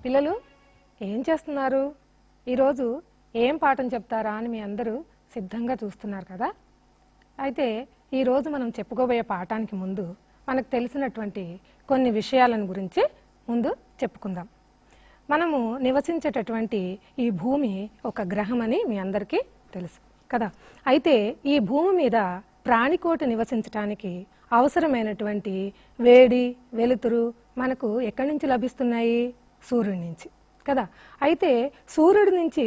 పిల్లలు ఏం చేస్తున్నారు? ఈరోజు ఏం పాఠం చెప్తారా అని మీ అందరూ సిద్ధంగా చూస్తున్నారు కదా. అయితే ఈరోజు మనం చెప్పుకోబోయే పాఠానికి ముందు మనకు తెలిసినటువంటి కొన్ని విషయాలను గురించి ముందు చెప్పుకుందాం. మనము నివసించేటటువంటి ఈ భూమి ఒక గ్రహం అని మీ అందరికీ తెలుసు కదా. అయితే ఈ భూమి మీద ప్రాణికోటి నివసించడానికి అవసరమైనటువంటి వేడి, వెలుతురు మనకు ఎక్కడి నుంచి లభిస్తున్నాయి? సూర్యుడి నుంచి కదా. అయితే సూర్యుడి నుంచి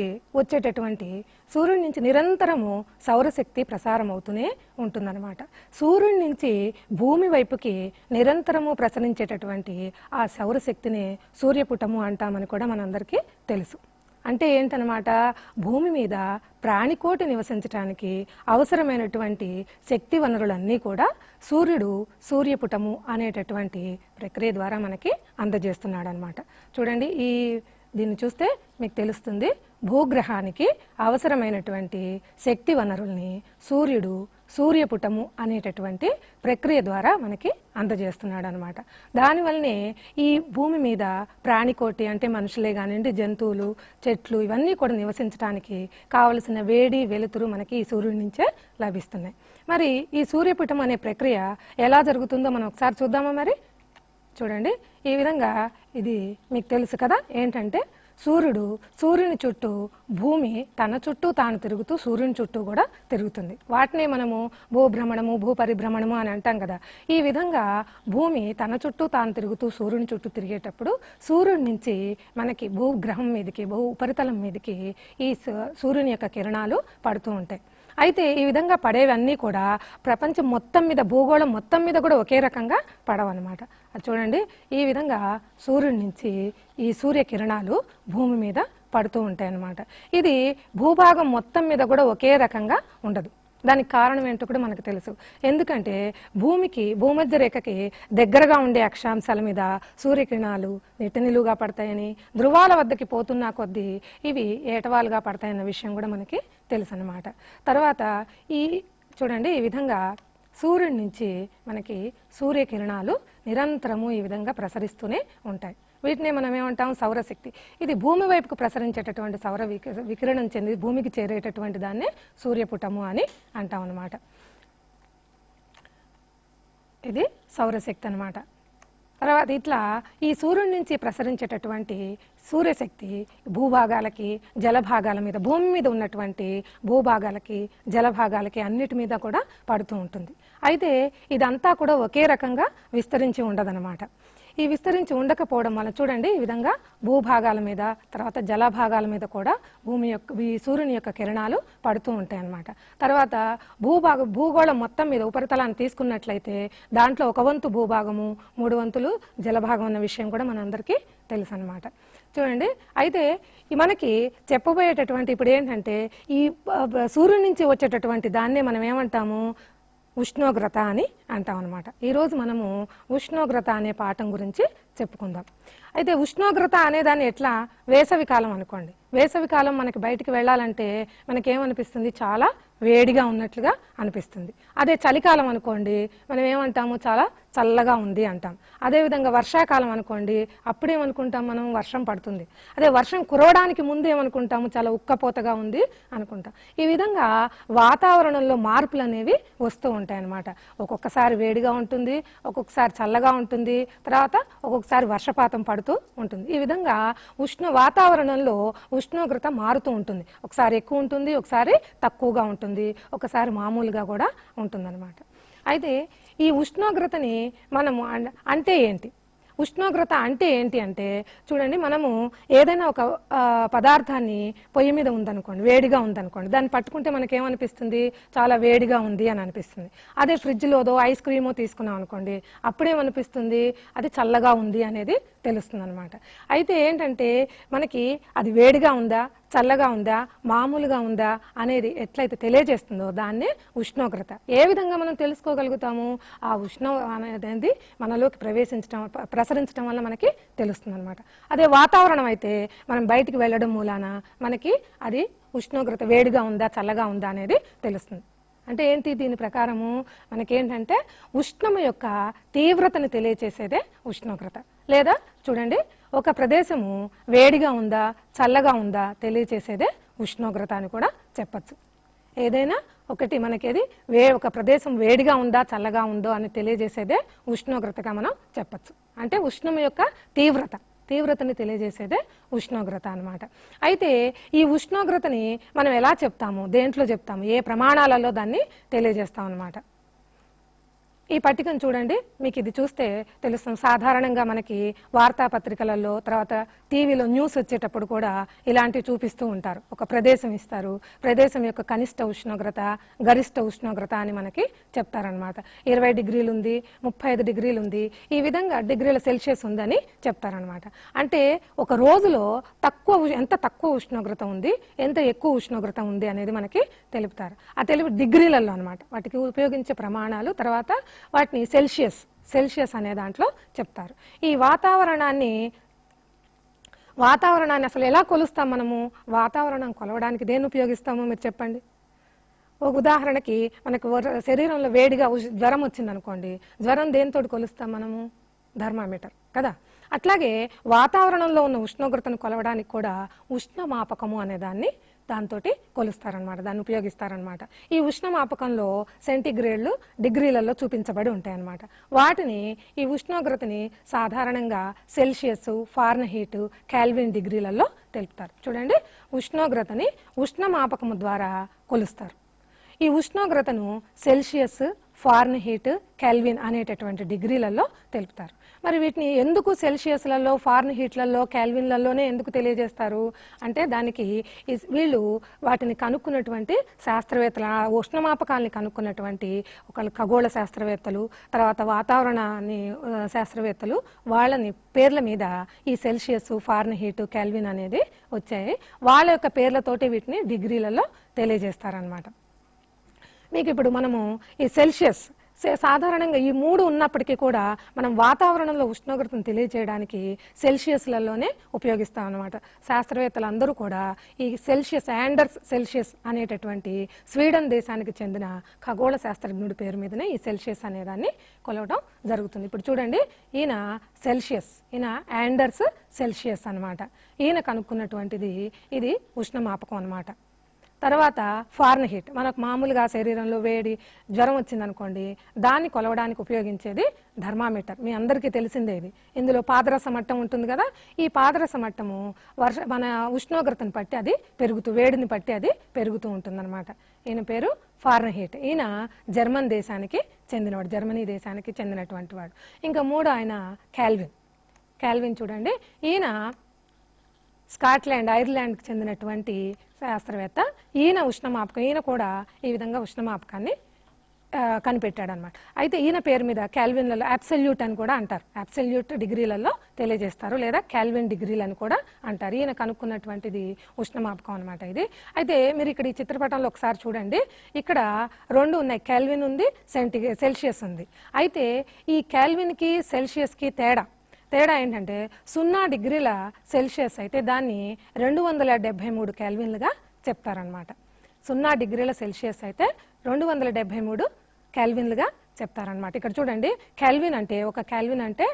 సూర్యుడి నుంచి నిరంతరము సౌరశక్తి ప్రసారం అవుతూనే ఉంటుందన్నమాట. సూర్యుడి నుంచి భూమి వైపుకి నిరంతరము ప్రసరించేటటువంటి ఆ సౌరశక్తిని సూర్యపుటము అంటామని కూడా మనందరికీ తెలుసు. అంటే ఏంటనమాట, భూమి మీద ప్రాణికోటి నివసించడానికి అవసరమైనటువంటి శక్తి వనరులన్నీ కూడా సూర్యుడు సూర్యపుటము అనేటటువంటి ప్రక్రియ ద్వారా మనకి అందజేస్తున్నాడు అనమాట. చూడండి, దీన్ని చూస్తే మీకు తెలుస్తుంది. భూగ్రహానికి అవసరమైనటువంటి శక్తి వనరుల్ని సూర్యుడు సూర్యపుటము అనేటటువంటి ప్రక్రియ ద్వారా మనకి అందజేస్తున్నాడు అనమాట. దానివల్లనే ఈ భూమి మీద ప్రాణికోటి అంటే మనుషులే కానివ్వండి, జంతువులు, చెట్లు ఇవన్నీ కూడా నివసించడానికి కావలసిన వేడి, వెలుతురు మనకి ఈ సూర్యుడి నుంచే లభిస్తున్నాయి. మరి ఈ సూర్యపుటం అనే ప్రక్రియ ఎలా జరుగుతుందో మనం ఒకసారి చూద్దామా? మరి చూడండి, ఈ విధంగా ఇది మీకు తెలుసు కదా. ఏంటంటే సూర్యుని చుట్టూ భూమి తన చుట్టూ తాను తిరుగుతూ సూర్యుని చుట్టూ కూడా తిరుగుతుంది. వాటినే మనము భూభ్రమణము, భూపరిభ్రమణము అని అంటాం కదా. ఈ విధంగా భూమి తన చుట్టూ తాను తిరుగుతూ సూర్యుని చుట్టూ తిరిగేటప్పుడు సూర్యుడి నుంచి మనకి భూగ్రహం మీదకి, భూ ఉపరితలం మీదకి ఈ సూర్యుని యొక్క కిరణాలు పడుతూ ఉంటాయి. అయితే ఈ విధంగా పడేవన్నీ కూడా ప్రపంచం మొత్తం మీద, భూగోళం మొత్తం మీద కూడా ఒకే రకంగా పడవన్నమాట. అది చూడండి, ఈ విధంగా సూర్యుడి నుంచి ఈ సూర్యకిరణాలు భూమి మీద పడుతూ ఉంటాయి అన్నమాట. ఇది భూభాగం మొత్తం మీద కూడా ఒకే రకంగా ఉండదు. దానికి కారణం ఏంటో కూడా మనకు తెలుసు. ఎందుకంటే భూమధ్య రేఖకి దగ్గరగా ఉండే అక్షాంశాల మీద సూర్యకిరణాలు నిట్టనిలుగా పడతాయని, ధృవాల వద్దకి పోతున్నా కొద్దీ ఇవి ఏటవాలుగా పడతాయన్న విషయం కూడా మనకి తెలుసు అన్నమాట. తర్వాత చూడండి, ఈ విధంగా సూర్యుడి నుంచి మనకి సూర్యకిరణాలు నిరంతరము ఈ విధంగా ప్రసరిస్తూనే ఉంటాయి. వీటిని మనం ఏమంటాం? సౌరశక్తి. ఇది భూమి వైపుకు ప్రసరించేటటువంటి సౌర వికిరణం చెంది భూమికి చేరేటటువంటి దాన్నే సూర్యపుటము అని అంటాం అన్నమాట. ఇది సౌరశక్తి అన్నమాట. తర్వాత ఇట్లా ఈ సూర్యుడి నుంచి ప్రసరించేటటువంటి సూర్యశక్తి భూభాగాలకి, జలభాగాల మీద, భూమి మీద ఉన్నటువంటి భూభాగాలకి, జలభాగాలకి అన్నిటి మీద కూడా పడుతూ ఉంటుంది. అయితే ఇదంతా కూడా ఒకే రకంగా విస్తరించి ఉండదన్నమాట. ఈ విస్తరించి ఉండకపోవడం వల్ల చూడండి, ఈ విధంగా భూభాగాల మీద, తర్వాత జలభాగాల మీద కూడా ఈ సూర్యుని యొక్క కిరణాలు పడుతూ ఉంటాయి అన్నమాట. తర్వాత భూగోళం మొత్తం మీద ఉపరితలాన్ని తీసుకున్నట్లయితే దాంట్లో 1 వంతు భూభాగము, 3 వంతులు జలభాగం అన్న విషయం కూడా మనందరికీ తెలుసు అన్నమాట. చూడండి, అయితే మనకి చెప్పబోయేటటువంటి ఇప్పుడు ఏంటంటే, ఈ సూర్యుడి నుంచి వచ్చేటటువంటి దాన్నే మనం ఏమంటాము? ఉష్ణోగ్రత అని అంటాం అనమాట. ఈరోజు మనము ఉష్ణోగ్రత అనే పాఠం గురించి చెప్పుకుందాం. అయితే ఉష్ణోగ్రత అనే దాన్ని ఎట్లా, వేసవికాలం అనుకోండి. వేసవికాలం మనకి బయటికి వెళ్ళాలంటే మనకేమనిపిస్తుంది? చాలా వేడిగా ఉన్నట్లుగా అనిపిస్తుంది. అదే చలికాలం అనుకోండి, మనం ఏమంటాము? చాలా చల్లగా ఉంది అంటాం. అదేవిధంగా వర్షాకాలం అనుకోండి, అప్పుడేమనుకుంటాం మనం? వర్షం పడుతుంది. అదే వర్షం కురవడానికి ముందు ఏమనుకుంటాము? చాలా ఉక్కపోతగా ఉంది అనుకుంటాం. ఈ విధంగా వాతావరణంలో మార్పులు అనేవి వస్తూ ఉంటాయి అన్నమాట. ఒక్కొక్కసారి వేడిగా ఉంటుంది, ఒక్కొక్కసారి చల్లగా ఉంటుంది, తర్వాత ఒక్కొక్కసారి వర్షపాతం పడుతూ ఉంటుంది. ఈ విధంగా వాతావరణంలో ఉష్ణోగ్రత మారుతూ ఉంటుంది. ఒకసారి ఎక్కువ ఉంటుంది, ఒకసారి తక్కువగా ఉంటుంది, ఒకసారి మామూలుగా కూడా ఉంటుందన్నమాట. అయితే ఈ ఉష్ణోగ్రతని మనము అంటే ఏంటి? ఉష్ణోగ్రత అంటే ఏంటి అంటే, చూడండి, మనము ఏదైనా ఒక పదార్థాన్ని పొయ్యి మీద ఉందనుకోండి, వేడిగా ఉందనుకోండి, దాన్ని పట్టుకుంటే మనకేమనిపిస్తుంది? చాలా వేడిగా ఉంది అని అనిపిస్తుంది. అదే ఫ్రిడ్జ్లోదో ఐస్ క్రీమో తీసుకున్నాం అనుకోండి, అప్పుడేమనిపిస్తుంది? అది చల్లగా ఉంది అనేది తెలుస్తుంది అనమాట. అయితే ఏంటంటే, మనకి అది వేడిగా ఉందా, చల్లగా ఉందా, మామూలుగా ఉందా అనేది ఎట్లయితే తెలియజేస్తుందో దాన్నే ఉష్ణోగ్రత. ఏ విధంగా మనం తెలుసుకోగలుగుతాము? ఆ అనేది మనలోకి ప్రసరించడం వల్ల మనకి తెలుస్తుంది అనమాట. అదే వాతావరణం అయితే మనం బయటికి వెళ్ళడం మూలాన మనకి అది ఉష్ణోగ్రత వేడిగా ఉందా, చల్లగా ఉందా అనేది తెలుస్తుంది. అంటే ఏంటి? దీని ప్రకారము మనకేంటంటే ఉష్ణము యొక్క తీవ్రతను తెలియచేసేదే ఉష్ణోగ్రత. లేదా చూడండి, ఒక ప్రదేశము వేడిగా ఉందా చల్లగా ఉందా తెలియచేసేదే ఉష్ణోగ్రత అని కూడా చెప్పచ్చు. ఏదైనా ఒకటి మనకేది ఒక ప్రదేశం వేడిగా ఉందా చల్లగా ఉందో అని తెలియజేసేదే ఉష్ణోగ్రతగా మనం చెప్పచ్చు. అంటే ఉష్ణం యొక్క తీవ్రతని తెలియజేసేదే ఉష్ణోగ్రత అన్నమాట. అయితే ఈ ఉష్ణోగ్రతని మనం ఎలా చెప్తాము, దేంట్లో చెప్తాము, ఏ ప్రమాణాలలో దాన్ని తెలియజేస్తాం అన్నమాట. ఈ పట్టికను చూడండి, మీకు ఇది చూస్తే తెలుస్తుంది. సాధారణంగా మనకి వార్తాపత్రికలలో తర్వాత టీవీలో న్యూస్ వచ్చేటప్పుడు కూడా ఇలాంటివి చూపిస్తూ ఉంటారు. ఒక ప్రదేశం ఇస్తారు, ప్రదేశం యొక్క కనిష్ట ఉష్ణోగ్రత గరిష్ట ఉష్ణోగ్రత అని మనకి చెప్తారనమాట. 20 డిగ్రీలు ఉంది, 35 డిగ్రీలు ఉంది, ఈ విధంగా డిగ్రీల సెల్సియస్ ఉందని చెప్తారనమాట. అంటే ఒక రోజులో ఎంత తక్కువ ఉష్ణోగ్రత ఉంది, ఎంత ఎక్కువ ఉష్ణోగ్రత ఉంది అనేది మనకి తెలుపుతారు. ఆ తెలుపు డిగ్రీలలో అనమాట. వాటికి ఉపయోగించే ప్రమాణాలు తర్వాత వాటిని సెల్సియస్ అనే దాంట్లో చెప్తారు. ఈ వాతావరణాన్ని అసలు ఎలా కొలుస్తాం మనము? వాతావరణం కొలవడానికి దేన్ని ఉపయోగిస్తామో మీరు చెప్పండి. ఒక ఉదాహరణకి మనకు శరీరంలో వేడిగా జ్వరం వచ్చిందనుకోండి, జ్వరం దేనితో కొలుస్తాం మనము? థర్మామీటర్ కదా. అట్లాగే వాతావరణంలో ఉన్న ఉష్ణోగ్రతను కొలవడానికి కూడా ఉష్ణమాపకము అనే దాంతో కొలుస్తారనమాట, దాన్ని ఉపయోగిస్తారనమాట. ఈ ఉష్ణమాపకంలో సెంటీగ్రేడ్లు డిగ్రీలలో చూపించబడి ఉంటాయన్నమాట. వాటిని ఈ ఉష్ణోగ్రతని సాధారణంగా సెల్సియస్, ఫారెన్హీట్, కెల్విన్ డిగ్రీలలో తెలుపుతారు. చూడండి, ఉష్ణోగ్రతని ఉష్ణమాపకము ద్వారా కొలుస్తారు. ఈ ఉష్ణోగ్రతను సెల్సియస్, ఫారెన్హీట్, కెల్విన్ అనేటటువంటి డిగ్రీలలో తెలుపుతారు. మరి వీటిని ఎందుకు సెల్సియస్లలో, ఫారెన్హీట్లలో, కెల్విన్లలోనే ఎందుకు తెలియజేస్తారు అంటే దానికి వీళ్ళు వాటిని కనుక్కున్నటువంటి శాస్త్రవేత్తలు, ఉష్ణమాపకాలని కనుక్కున్నటువంటి ఒకళ్ళు ఖగోళ శాస్త్రవేత్తలు, తర్వాత వాతావరణాన్ని శాస్త్రవేత్తలు, వాళ్ళని పేర్ల మీద ఈ సెల్సియస్, ఫారెన్హీట్, కెల్విన్ అనేది వచ్చాయి. వాళ్ళ యొక్క పేర్లతోటి వీటిని డిగ్రీలలో తెలియజేస్తారనమాట. మీకు ఇప్పుడు మనము ఈ సెల్సియస్ సాధారణంగా ఈ 3 ఉన్నప్పటికీ కూడా మనం వాతావరణంలో ఉష్ణోగ్రతను తెలియజేయడానికి సెల్సియస్లలోనే ఉపయోగిస్తాం అన్నమాట. శాస్త్రవేత్తలు అందరూ కూడా ఈ ఆండర్స్ సెల్సియస్ అనేటటువంటి స్వీడన్ దేశానికి చెందిన ఖగోళ శాస్త్రజ్ఞుడి పేరు మీదనే ఈ సెల్సియస్ అనేదాన్ని కొలవడం జరుగుతుంది. ఇప్పుడు చూడండి, ఈయన ఆండర్స్ సెల్సియస్ అన్నమాట. ఈయన కనుక్కున్నటువంటిది ఇది ఉష్ణమాపకం అన్నమాట. తర్వాత ఫారెన్హీట్, మనకు మామూలుగా శరీరంలో వేడి జ్వరం వచ్చిందనుకోండి, దాన్ని కొలవడానికి ఉపయోగించేది థర్మామీటర్. మీ అందరికీ తెలిసిందే ఇది. ఇందులో పాదరస మట్టం ఉంటుంది కదా, ఈ పాదరస మట్టము మన ఉష్ణోగ్రతను బట్టి అది వేడిని బట్టి అది పెరుగుతూ ఉంటుందన్నమాట. ఈయన పేరు ఫారెన్హీట్. ఈయన జర్మనీ దేశానికి చెందినటువంటి వాడు. ఇంకా 3 ఆయన కెల్విన్ చూడండి, ఈయన స్కాట్లాండ్, ఐర్లాండ్కి చెందినటువంటి శాస్త్రవేత్త. ఈయన కూడా ఈ విధంగా ఉష్ణమాపకాన్ని కనిపెట్టాడు అనమాట. అయితే ఈయన పేరు మీద కెల్విన్లలో అబ్సల్యూట్ అని కూడా అంటారు, అబ్సల్యూట్ డిగ్రీలలో తెలియజేస్తారు, లేదా కెల్విన్ డిగ్రీలు అని కూడా అంటారు. ఈయన కనుక్కున్నటువంటిది ఉష్ణమాపకం అనమాట ఇది. అయితే మీరు ఇక్కడ ఈ చిత్రపటంలో ఒకసారి చూడండి, ఇక్కడ 2 ఉన్నాయి, కెల్విన్ ఉంది, సెల్సియస్ ఉంది. అయితే ఈ కెల్విన్కి సెల్సియస్కి తేడా ఏంటంటే 0 డిగ్రీల సెల్సియస్ అయితే దాన్ని 273 కెల్విన్లుగా చెప్తారనమాట. 0 డిగ్రీల సెల్సియస్ అయితే 273 కెల్విన్లుగా చెప్తారనమాట. ఇక్కడ చూడండి, ఒక కెల్విన్ అంటే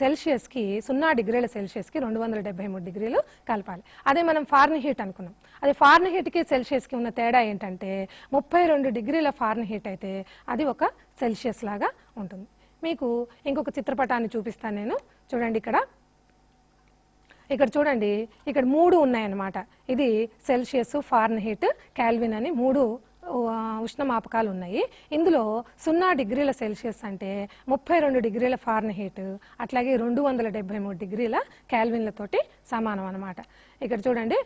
సెల్సియస్కి 0 డిగ్రీల సెల్సియస్కి 273 డిగ్రీలు కలపాలి. అదే మనం ఫారెన్హీట్ అనుకున్నాం. అది ఫారెన్హీట్కి సెల్సియస్కి ఉన్న తేడా ఏంటంటే 32 డిగ్రీల ఫారెన్హీట్ అయితే అది ఒక సెల్సియస్ లాగా ఉంటుంది. మీకు ఇంకొక చిత్రపటాన్ని చూపిస్తాను నేను. చూడండి, ఇక్కడ చూడండి, ఇక్కడ 3 ఉన్నాయన్నమాట. ఇది సెల్సియస్, ఫారెన్హీట్, కెల్విన్ అని 3 ఉష్ణమాపకాలు ఉన్నాయి. ఇందులో 0 డిగ్రీల సెల్సియస్ అంటే 32 డిగ్రీల ఫారెన్హీట్, అట్లాగే 273 డిగ్రీల కెల్విన్లతోటి సమానం అన్నమాట. ఇక్కడ చూడండి,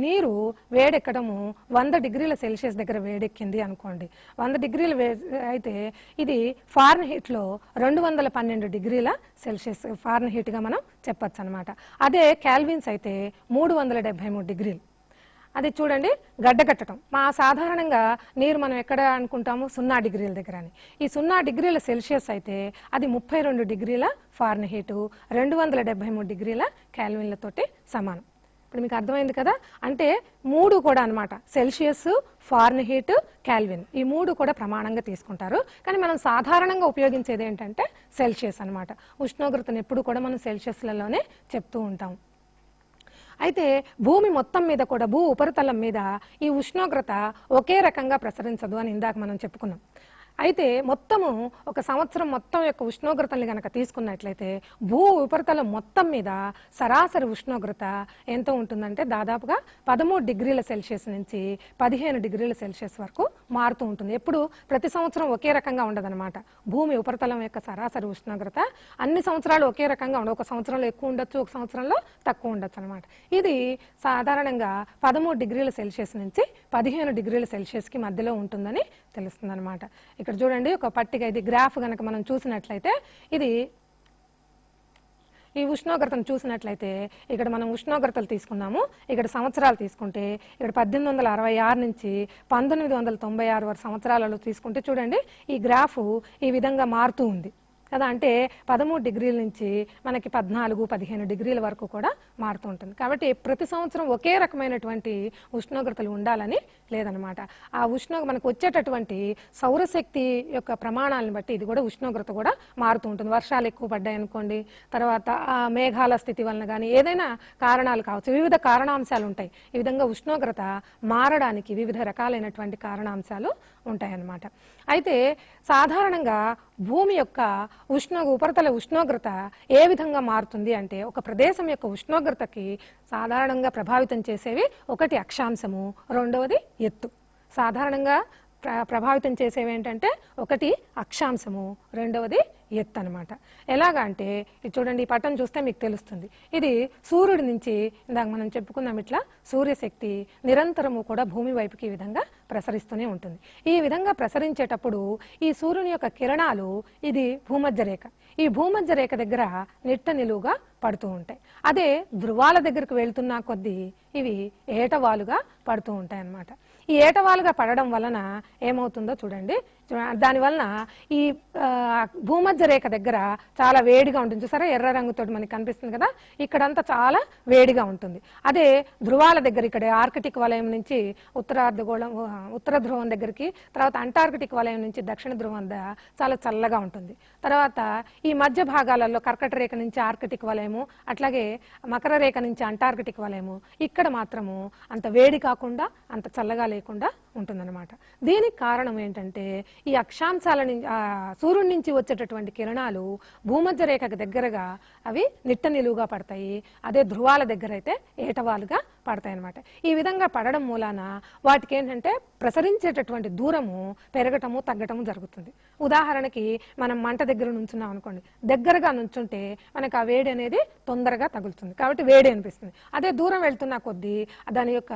నీరు వేడెక్కడము 100 డిగ్రీల సెల్సియస్ దగ్గర వేడెక్కింది అనుకోండి. 100 డిగ్రీలు అయితే ఇది ఫారెన్హీట్లో 212 డిగ్రీల సెల్సియస్ ఫారెన్హీట్గా మనం చెప్పచ్చు అనమాట. అదే కెల్విన్స్ అయితే 373 డిగ్రీలు. అది చూడండి, గడ్డకట్టడం. సాధారణంగా నీరు మనం ఎక్కడ అనుకుంటాము? 0 డిగ్రీల దగ్గర అని. ఈ 0 డిగ్రీల సెల్సియస్ అయితే అది 32 డిగ్రీల ఫారెన్హీట్, 273 డిగ్రీల కెల్విన్లతోటి సమానం. ఇప్పుడు మీకు అర్థమైంది కదా. అంటే 3 కూడా అనమాట, సెల్సియస్, ఫారెన్హీట్, కెల్విన్, ఈ 3 కూడా ప్రమాణంగా తీసుకుంటారు. కానీ మనం సాధారణంగా ఉపయోగించేది ఏంటంటే సెల్సియస్ అనమాట. ఉష్ణోగ్రతను ఎప్పుడు కూడా మనం సెల్సియస్లలోనే చెప్తూ ఉంటాం. అయితే భూమి మొత్తం మీద కూడా, భూ ఉపరితలం మీద ఈ ఉష్ణోగ్రత ఒకే రకంగా ప్రసరించదు అని ఇందాక మనం చెప్పుకున్నాం. అయితే మొత్తము ఒక సంవత్సరం మొత్తం యొక్క ఉష్ణోగ్రతల్ని కనుక తీసుకున్నట్లయితే భూ ఉపరితలం మొత్తం మీద సరాసరి ఉష్ణోగ్రత ఎంత ఉంటుందంటే దాదాపుగా 13 డిగ్రీల సెల్సియస్ నుంచి 15 డిగ్రీల సెల్సియస్ వరకు మారుతూ ఉంటుంది. ఎప్పుడు ప్రతి సంవత్సరం ఒకే రకంగా ఉండదన్నమాట. భూమి ఉపరితలం యొక్క సరాసరి ఉష్ణోగ్రత అన్ని సంవత్సరాలు ఒకే రకంగా ఉండదు. ఒక సంవత్సరంలో ఎక్కువ ఉండొచ్చు, ఒక సంవత్సరంలో తక్కువ ఉండొచ్చు అనమాట. ఇది సాధారణంగా 13 డిగ్రీల సెల్సియస్ నుంచి 15 డిగ్రీల సెల్సియస్కి మధ్యలో ఉంటుందని తెలుస్తుంది అనమాట. ఇక్కడ చూడండి ఒక పట్టిక, ఇది గ్రాఫ్ గనక మనం చూసినట్లయితే, ఇది ఈ ఉష్ణోగ్రతను చూసినట్లయితే ఇక్కడ మనం ఉష్ణోగ్రతలు తీసుకున్నాము. ఇక్కడ సంవత్సరాలు తీసుకుంటే ఇక్కడ 1866 నుంచి 1996 వరకు సంవత్సరాలలో తీసుకుంటే చూడండి ఈ గ్రాఫ్ ఈ విధంగా మారుతూ ఉంది కదా. అంటే 13 డిగ్రీల నుంచి మనకి 14, 15 డిగ్రీల వరకు కూడా మారుతూ ఉంటుంది. కాబట్టి ప్రతి సంవత్సరం ఒకే రకమైనటువంటి ఉష్ణోగ్రతలు ఉండాలని లేదనమాట. ఆ మనకు వచ్చేటటువంటి సౌరశక్తి యొక్క ప్రమాణాలను బట్టి ఇది కూడా ఉష్ణోగ్రత కూడా మారుతూ ఉంటుంది. వర్షాలు ఎక్కువ పడ్డాయి అనుకోండి, తర్వాత ఆ మేఘాల స్థితి వలన కానీ ఏదైనా కారణాలు కావచ్చు, వివిధ కారణాంశాలు ఉంటాయి. ఈ విధంగా ఉష్ణోగ్రత మారడానికి వివిధ రకాలైనటువంటి కారణాంశాలు ఉంటాయన్నమాట. అయితే సాధారణంగా భూమి యొక్క ఉపరితల ఉష్ణోగ్రత ఏ విధంగా మారుతుంది అంటే, ఒక ప్రదేశం యొక్క ఉష్ణోగ్రతకి సాధారణంగా ప్రభావితం చేసేవి ఒకటి అక్షాంశము, రెండవది ఎత్తు. సాధారణంగా ప్రభావితం చేసేవి ఏంటంటే ఒకటి అక్షాంశము, రెండవది ఎత్తు అనమాట. ఎలాగా అంటే ఇది చూడండి, ఈ పటం చూస్తే మీకు తెలుస్తుంది. ఇది సూర్యుడి నుంచి ఇందాక మనం చెప్పుకున్నాం, ఇట్లా సూర్యశక్తి నిరంతరము కూడా భూమి వైపుకి ఈ విధంగా ప్రసరిస్తూనే ఉంటుంది. ఈ విధంగా ప్రసరించేటప్పుడు ఈ సూర్యుని యొక్క కిరణాలు, ఇది భూమధ్య రేఖ, ఈ భూమధ్య రేఖ దగ్గర నిట్ట నిలువుగా పడుతూ ఉంటాయి. అదే ధృవాల దగ్గరకు వెళ్తున్నా కొద్దీ ఇవి ఏటవాలుగా పడుతూ ఉంటాయి అన్నమాట. ఈ ఏటవాలుగా పడడం వలన ఏమవుతుందో చూడండి. దానివలన ఈ భూమధ్య రేఖ దగ్గర చాలా వేడిగా ఉంటుంది. చూసారా, ఎర్ర రంగుతో మనకి కనిపిస్తుంది కదా, ఇక్కడంతా చాలా వేడిగా ఉంటుంది. అదే ధృవాల దగ్గర, ఇక్కడ ఆర్కిటిక్ వలయం నుంచి ఉత్తర ధ్రువం దగ్గరికి, తర్వాత అంటార్కిటిక్ వలయం నుంచి దక్షిణ ధ్రువం చాలా చల్లగా ఉంటుంది. తర్వాత ఈ మధ్య భాగాలలో కర్కట రేఖ నుంచి ఆర్కిటిక్ వలయము, అట్లాగే మకర రేఖ నుంచి అంటార్కిటిక్ వలయము, ఇక్కడ మాత్రము అంత వేడి కాకుండా అంత చల్లగా లేకుండా ఉంటుందన్నమాట. దీనికి కారణం ఏంటంటే ఈ అక్షాంశాల నుంచి, సూర్యుడి నుంచి వచ్చేటటువంటి కిరణాలు భూమధ్య రేఖకు దగ్గరగా అవి నిట్ట నిలువుగా పడతాయి. అదే ధృవాల దగ్గర అయితే ఏటవాలుగా పడతాయి అన్నమాట. ఈ విధంగా పడడం మూలాన వాటికి ఏంటంటే ప్రసరించేటటువంటి దూరము పెరగటము తగ్గటము జరుగుతుంది. ఉదాహరణకి మనం మంట దగ్గర నుంచున్నాం అనుకోండి, దగ్గరగా నుంచుంటే మనకు ఆ వేడి అనేది తొందరగా తగులుతుంది, కాబట్టి వేడి అనిపిస్తుంది. అదే దూరం వెళ్తున్న కొద్దీ దాని యొక్క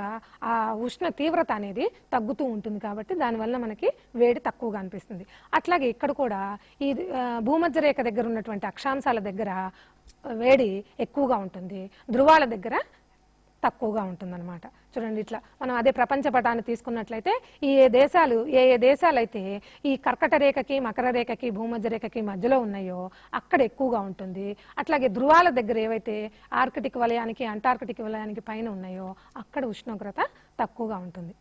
ఆ ఉష్ణ తీవ్రత అనేది తగ్గుతూ ఉంటుంది, కాబట్టి దానివల్ల మనకి వేడి తక్కువగా అనిపిస్తుంది. అట్లాగే ఇక్కడ కూడా ఈ భూమధ్య రేఖ దగ్గర ఉన్నటువంటి అక్షాంశాల దగ్గర వేడి ఎక్కువగా ఉంటుంది, ధృవాల దగ్గర తక్కువగా ఉంటుందన్నమాట. చూడండి, ఇట్లా మనం అదే ప్రపంచ పటాన్ని తీసుకున్నట్లయితే ఏ దేశాలు అయితే ఈ కర్కట రేఖకి, మకర రేఖకి, భూమధ్య రేఖకి మధ్యలో ఉన్నాయో అక్కడ ఎక్కువగా ఉంటుంది. అట్లాగే ధృవాల దగ్గర ఏవైతే ఆర్కిటిక్ వలయానికి, అంటార్కిటిక్ వలయానికి పైన ఉన్నాయో అక్కడ ఉష్ణోగ్రత తక్కువగా ఉంటుంది.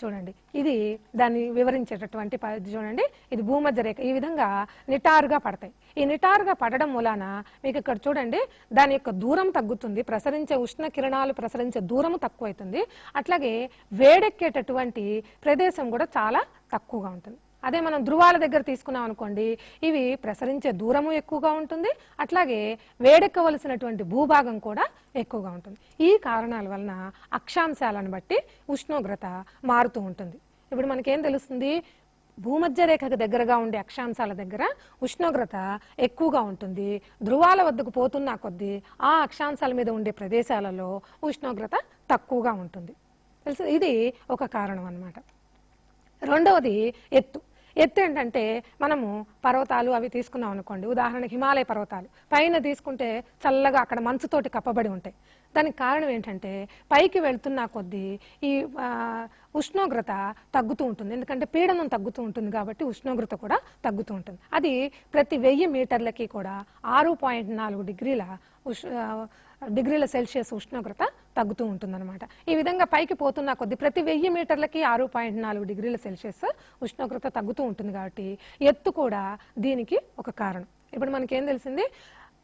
చూడండి, ఇది దాన్ని వివరించేటటువంటి చూడండి, ఇది భూమధ్య రేఖ ఈ విధంగా నిటారుగా పడతాయి. ఈ నిటారుగా పడడం మూలాన మీకు ఇక్కడ చూడండి దాని యొక్క దూరం తగ్గుతుంది, ప్రసరించే ఉష్ణ కిరణాలు ప్రసరించే దూరము తక్కువైతుంది. అట్లాగే వేడెక్కేటటువంటి ప్రదేశం కూడా చాలా తక్కువగా ఉంటుంది. అదే మనం ధృవాల దగ్గర తీసుకున్నాం అనుకోండి, ఇవి ప్రసరించే దూరము ఎక్కువగా ఉంటుంది, అట్లాగే వేడెక్కవలసినటువంటి భూభాగం కూడా ఎక్కువగా ఉంటుంది. ఈ కారణాల వలన అక్షాంశాలను బట్టి ఉష్ణోగ్రత మారుతూ ఉంటుంది. ఇప్పుడు మనకేం తెలుస్తుంది, భూమధ్య రేఖకు దగ్గరగా ఉండే అక్షాంశాల దగ్గర ఉష్ణోగ్రత ఎక్కువగా ఉంటుంది, ధృవాల వద్దకు పోతున్నా కొద్దీ ఆ అక్షాంశాల మీద ఉండే ప్రదేశాలలో ఉష్ణోగ్రత తక్కువగా ఉంటుంది. తెలుసు, ఇది ఒక కారణం అన్నమాట. రెండవది ఎత్తు. ఎత్తు ఏంటంటే మనము పర్వతాలు అవి తీసుకున్నాం అనుకోండి, ఉదాహరణకి హిమాలయ పర్వతాలు పైన తీసుకుంటే చల్లగా అక్కడ మంచుతోటి కప్పబడి ఉంటాయి. దానికి కారణం ఏంటంటే పైకి వెళ్తున్నా కొద్దీ ఈ ఉష్ణోగ్రత తగ్గుతూ ఉంటుంది, ఎందుకంటే పీడనం తగ్గుతూ ఉంటుంది కాబట్టి ఉష్ణోగ్రత కూడా తగ్గుతూ ఉంటుంది. అది ప్రతి 1000 మీటర్లకి కూడా 6.4 డిగ్రీల సెల్సియస్ ఉష్ణోగ్రత తగ్గుతూ ఉంటుందన్నమాట. ఈ విధంగా పైకి పోతున్న కొద్ది ప్రతి 1000 మీటర్లకి 6.4 డిగ్రీల సెల్సియస్ ఉష్ణోగ్రత తగ్గుతూ ఉంటుంది కాబట్టి ఎత్తు కూడా దీనికి ఒక కారణం. ఇప్పుడు మనకేం తెలిసింది,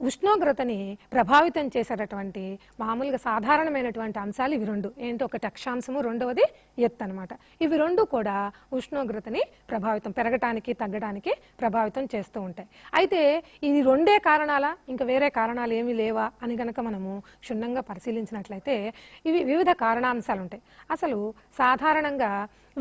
ఉష్ణోగ్రతని ప్రభావితం చేసేటటువంటి మామూలుగా సాధారణమైనటువంటి అంశాలు ఇవి రెండు. ఏంటి, ఒకటి అక్షాంశము, రెండవది ఎత్తు అనమాట. ఇవి రెండు కూడా ఉష్ణోగ్రతని పెరగటానికి తగ్గడానికి ప్రభావితం చేస్తూ ఉంటాయి. అయితే ఇది రెండే కారణాలా, ఇంకా వేరే కారణాలు ఏమీ లేవా అని కనుక మనము క్షుణ్ణంగా పరిశీలించినట్లయితే ఇవి వివిధ కారణాంశాలు ఉంటాయి. అసలు సాధారణంగా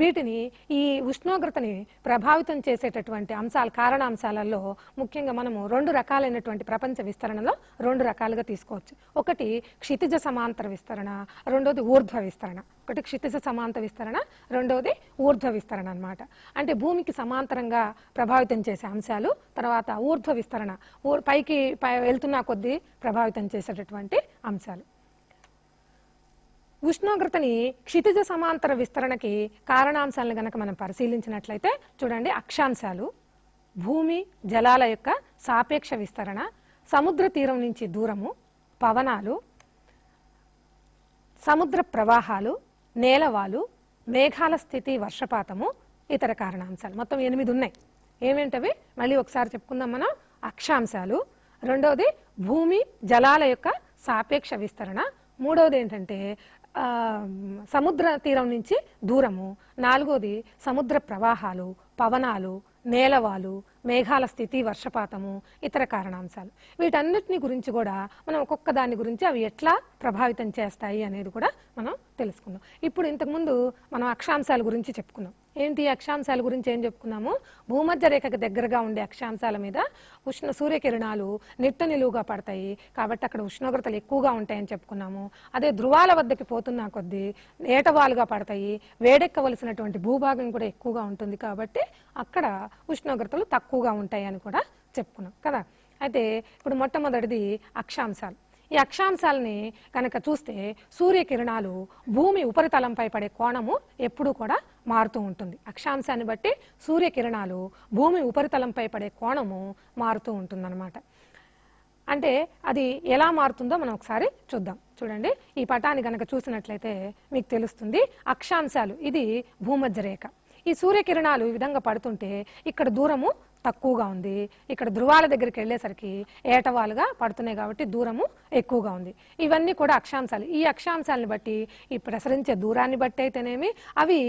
వీటిని ఈ ఉష్ణోగ్రతని ప్రభావితం చేసేటటువంటి కారణాంశాలలో ముఖ్యంగా మనము రెండు రకాలైనటువంటి ప్రపంచ విస్తరణలో రెండు రకాలుగా తీసుకోవచ్చు. ఒకటి క్షితిజ సమాంతర విస్తరణ, రెండోది ఊర్ధ్వ విస్తరణ. ఒకటి క్షితిజ సమాంతర విస్తరణ, రెండోది ఊర్ధ్వ విస్తరణ అన్నమాట. అంటే భూమికి సమాంతరంగా ప్రభావితం చేసే అంశాలు, తర్వాత ఊర్ధ్వ విస్తరణ పైకి వెళ్తున్న కొద్దీ ప్రభావితం చేసేటటువంటి అంశాలు. ఉష్ణోగ్రతని క్షితిజ సమాంతర విస్తరణకి కారణాంశాలను గనక మనం పరిశీలించినట్లయితే చూడండి, అక్షాంశాలు, భూమి జలాల యొక్క సాపేక్ష విస్తరణ, సముద్ర తీరం నుంచి దూరము, పవనాలు, సముద్ర ప్రవాహాలు, నేలవాలు, మేఘాల స్థితి, వర్షపాతము, ఇతర కారణాంశాలు. మొత్తం 8 ఉన్నాయి. ఏమేంటవి మళ్ళీ ఒకసారి చెప్పుకుందాం మనం. అక్షాంశాలు, రెండవది భూమి జలాల యొక్క సాపేక్ష విస్తరణ, మూడవది ఏంటంటే సముద్ర తీరం నుంచి దూరము, నాలుగోది సముద్ర ప్రవాహాలు, పవనాలు, నేలవాలు, మేఘాల స్థితి, వర్షపాతము, ఇతర కారణాంశాలు. వీటన్నిటిని గురించి కూడా మనం ఒక్కొక్క దాని గురించి అవి ఎట్లా ప్రభావితం చేస్తాయి అనేది కూడా మనం తెలుసుకుందాం. ఇప్పుడు ఇంతకుముందు మనం అక్షాంశాల గురించి చెప్పుకున్నాం. ఏంటి అక్షాంశాల గురించి ఏం చెప్పుకున్నాము, భూమధ్య రేఖకు దగ్గరగా ఉండే అక్షాంశాల మీద సూర్యకిరణాలు నిట్ట నిలువుగా పడతాయి కాబట్టి అక్కడ ఉష్ణోగ్రతలు ఎక్కువగా ఉంటాయని చెప్పుకున్నాము. అదే ధృవాల వద్దకి పోతున్న కొద్దీ ఏటవాలుగా పడతాయి, వేడెక్కవలసినటువంటి భూభాగం కూడా ఎక్కువగా ఉంటుంది కాబట్టి అక్కడ ఉష్ణోగ్రతలు తక్కువగా ఉంటాయి అని కూడా చెప్పుకున్నాం కదా. అయితే ఇప్పుడు మొట్టమొదటిది అక్షాంశాలు. ఈ అక్షాంశాలని కనుక చూస్తే సూర్యకిరణాలు భూమి ఉపరితలంపై పడే కోణము ఎప్పుడూ కూడా మారుతూ ఉంటుంది. అక్షాంశాన్ని బట్టి సూర్యకిరణాలు భూమి ఉపరితలంపై పడే కోణము మారుతూ ఉంటుందన్నమాట. అంటే అది ఎలా మారుతుందో మనం ఒకసారి చూద్దాం. చూడండి, ఈ పటాన్ని కనుక చూసినట్లయితే మీకు తెలుస్తుంది. అక్షాంశాలు ఇది భూమధ్య రేఖ. ఈ సూర్యకిరణాలు ఈ విధంగా పడుతుంటే ఇక్కడ దూరము తక్కువగా ఉంది, ఇక్కడ ధృవాల దగ్గరికి వెళ్ళేసరికి ఏటవాలుగా పడుతున్నాయి కాబట్టి దూరము ఎక్కువగా ఉంది. ఇవన్నీ కూడా అక్షాంశాలు. ఈ అక్షాంశాలను బట్టి ఈ ప్రసరించే దూరాన్ని బట్టి అయితేనేమి, అవి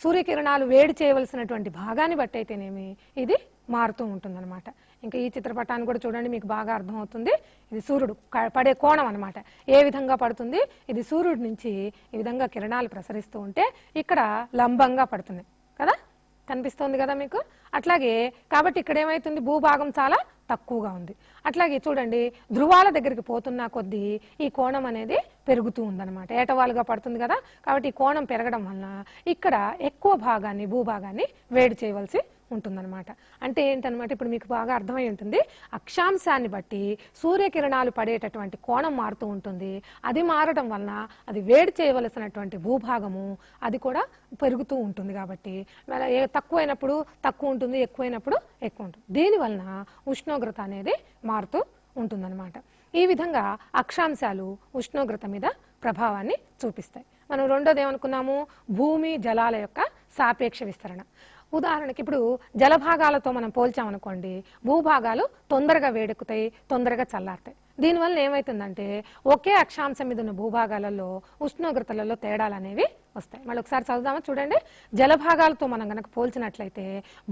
సూర్యకిరణాలు వేడి చేయవలసినటువంటి భాగాన్ని బట్టి అయితేనేమి ఇది మారుతూ ఉంటుందన్నమాట. ఇంకా ఈ చిత్రపటాన్ని కూడా చూడండి, మీకు బాగా అర్థమవుతుంది. ఇది సూర్యుడు పడే కోణం అనమాట. ఏ విధంగా పడుతుంది, ఇది సూర్యుడి నుంచి ఈ విధంగా కిరణాలు ప్రసరిస్తూ ఉంటే ఇక్కడ లంబంగా పడుతున్నాయి కదా, కనిపిస్తోంది కదా మీకు. అట్లాగే కాబట్టి ఇక్కడ ఏమైతుంది, భూభాగం చాలా తక్కువగా ఉంది. అట్లాగే చూడండి, ధృవాల దగ్గరికి పోతున్న కొద్దీ ఈ కోణం అనేది పెరుగుతూ ఉందన్నమాట. ఏటవాలుగా పడుతుంది కదా, కాబట్టి ఈ కోణం పెరగడం వలన ఇక్కడ ఎక్కువ భాగాన్ని భూభాగాన్ని వేడి చేయవలసి ఉంటుందన్నమాట. అంటే ఏంటన్నమాట, ఇప్పుడు మీకు బాగా అర్థమై ఉంటుంది. అక్షాంశాన్ని బట్టి సూర్యకిరణాలు పడేటటువంటి కోణం మారుతూ ఉంటుంది. అది మారడం వలన అది వేడి చేయవలసినటువంటి భూభాగము అది కూడా పెరుగుతూ ఉంటుంది. కాబట్టి తక్కువైనప్పుడు తక్కువ ఉంటుంది, ఎక్కువైనప్పుడు ఎక్కువ ఉంటుంది. దీనివలన ఉష్ణోగ్రత అనేది మారుతూ ఉంటుందన్నమాట. ఈ విధంగా అక్షాంశాలు ఉష్ణోగ్రత మీద ప్రభావాన్ని చూపిస్తాయి. మనం రెండోది ఏమనుకున్నాము, భూమి జలాల యొక్క సాపేక్ష విస్తరణ. ఉదాహరణకి ఇప్పుడు జలభాగాలతో మనం పోల్చామనుకోండి, భూభాగాలు తొందరగా వేడెక్కుతాయి, తొందరగా చల్లారుతాయి. దీనివల్ల ఏమవుతుందంటే ఒకే అక్షాంశం మీద ఉన్న భూభాగాలలో ఉష్ణోగ్రతలలో తేడాలు అనేవి వస్తాయి. మళ్ళీ ఒకసారి చదువుదామా, చూడండి. జలభాగాలతో మనం కనుక పోల్చినట్లయితే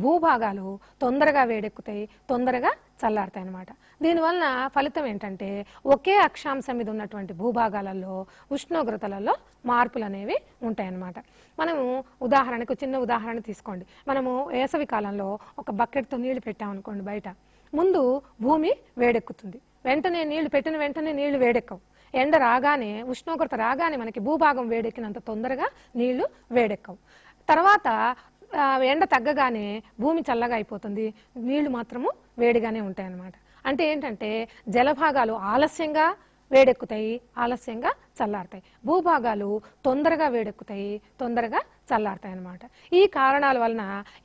భూభాగాలు తొందరగా వేడెక్కుతాయి, తొందరగా చల్లారుతాయి అన్నమాట. దీనివలన ఫలితం ఏంటంటే ఒకే అక్షాంశం మీద ఉన్నటువంటి భూభాగాలలో ఉష్ణోగ్రతలలో మార్పులు అనేవి ఉంటాయన్నమాట. మనము ఉదాహరణకు చిన్న ఉదాహరణ తీసుకోండి. మనము వేసవి కాలంలో ఒక బకెట్తో నీళ్లు పెట్టామనుకోండి బయట, ముందు భూమి వేడెక్కుతుంది, వెంటనే నీళ్లు పెట్టిన వెంటనే నీళ్లు వేడెక్కవు. ఎండ రాగానే ఉష్ణోగ్రత రాగానే మనకి భూభాగం వేడెక్కినంత తొందరగా నీళ్లు వేడెక్కవు. తర్వాత ఎండ తగ్గగానే భూమి చల్లగా అయిపోతుంది, నీళ్లు మాత్రము వేడిగానే ఉంటాయన్నమాట. అంటే ఏంటంటే జలభాగాలు ఆలస్యంగా వేడెక్కుతాయి, ఆలస్యంగా చల్లారుతాయి. భూభాగాలు తొందరగా వేడెక్కుతాయి, తొందరగా చల్లారుతాయి అన్నమాట. ఈ కారణాల వలన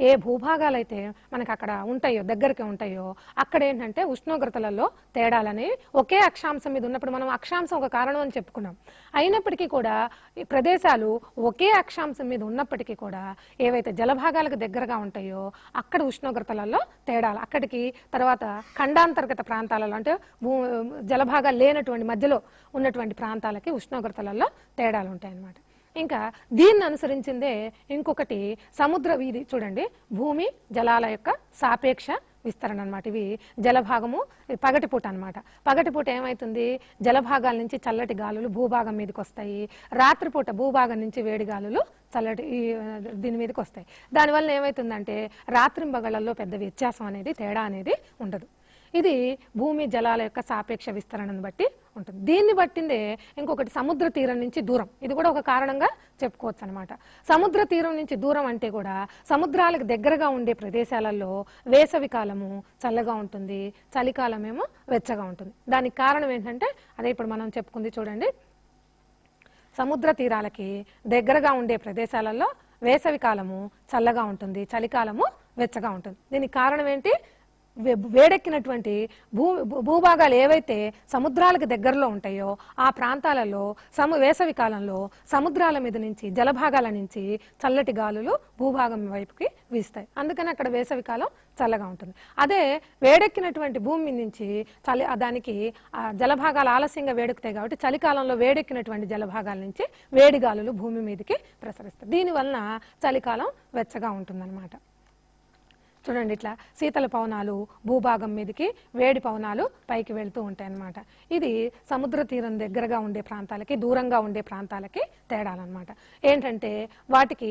ఏ భూభాగాలు అయితే మనకు అక్కడ ఉంటాయో, దగ్గరికి ఉంటాయో, అక్కడ ఏంటంటే ఉష్ణోగ్రతలలో తేడాలని ఒకే అక్షాంశం మీద ఉన్నప్పుడు మనం అక్షాంశం ఒక కారణం అని చెప్పుకున్నాం. అయినప్పటికీ కూడా ఈ ప్రదేశాలు ఒకే అక్షాంశం మీద ఉన్నప్పటికీ కూడా ఏవైతే జలభాగాలకు దగ్గరగా ఉంటాయో అక్కడ ఉష్ణోగ్రతలలో తేడాలు, అక్కడికి తర్వాత ఖండాంతర్గత ప్రాంతాలలో అంటే జలభాగాలు లేనటువంటి మధ్యలో ఉన్నటువంటి ప్రాంతాలకి ఉష్ణోగ్రతలలో తేడాలు ఉంటాయి అన్నమాట. ఇంకా దీన్ని అనుసరించిందే ఇంకొకటి సముద్ర వీధి. చూడండి, భూమి జలాల యొక్క సాపేక్ష విస్తరణ అనమాట. ఇవి జలభాగము పగటిపూట అనమాట. పగటిపూట ఏమవుతుంది, జలభాగాల నుంచి చల్లటి గాలులు భూభాగం మీదకి వస్తాయి, రాత్రిపూట భూభాగం నుంచి వేడి గాలులు చల్లటి దీని మీదకి వస్తాయి. దానివల్ల ఏమవుతుందంటే రాత్రింబగళ్ళల్లో పెద్ద వ్యత్యాసం అనేది, తేడా అనేది ఉండదు. ఇది భూమి జలాల యొక్క సాపేక్ష విస్తరణను బట్టి ఉంటుంది. దీన్ని బట్టిందే ఇంకొకటి సముద్ర తీరం నుంచి దూరం, ఇది కూడా ఒక కారణంగా చెప్పుకోవచ్చు అనమాట. సముద్ర తీరం నుంచి దూరం అంటే కూడా సముద్రాలకు దగ్గరగా ఉండే ప్రదేశాలలో వేసవి కాలము చల్లగా ఉంటుంది, చలికాలం ఏమో వెచ్చగా ఉంటుంది. దానికి కారణం ఏంటంటే అదే ఇప్పుడు మనం చెప్పుకుంది. చూడండి, సముద్ర తీరాలకి దగ్గరగా ఉండే ప్రదేశాలలో వేసవి కాలము చల్లగా ఉంటుంది, చలికాలము వెచ్చగా ఉంటుంది. దీనికి కారణం ఏంటి, వేడెక్కినటువంటి భూభాగాలు ఏవైతే సముద్రాలకు దగ్గరలో ఉంటాయో ఆ ప్రాంతాలలో వేసవి కాలంలో సముద్రాల మీద నుంచి జలభాగాల నుంచి చల్లటి గాలులు భూభాగం వైపుకి వీస్తాయి. అందుకని అక్కడ వేసవి కాలం చల్లగా ఉంటుంది. అదే వేడెక్కినటువంటి భూమి నుంచి దానికి జలభాగాలు ఆలస్యంగా వేడెక్కుతాయి కాబట్టి చలికాలంలో వేడెక్కినటువంటి జలభాగాల నుంచి వేడి గాలులు భూమి మీదకి ప్రసరిస్తాయి. దీనివలన చలికాలం వెచ్చగా ఉంటుందన్నమాట. చూడండి, ఇట్లా శీతల పవనాలు భూభాగం మీదకి, వేడి పవనాలు పైకి వెళ్తూ ఉంటాయి అన్నమాట. ఇది సముద్ర తీరం దగ్గరగా ఉండే ప్రాంతాలకి, దూరంగా ఉండే ప్రాంతాలకి తేడాలన్నమాట. ఏంటంటే వాటికి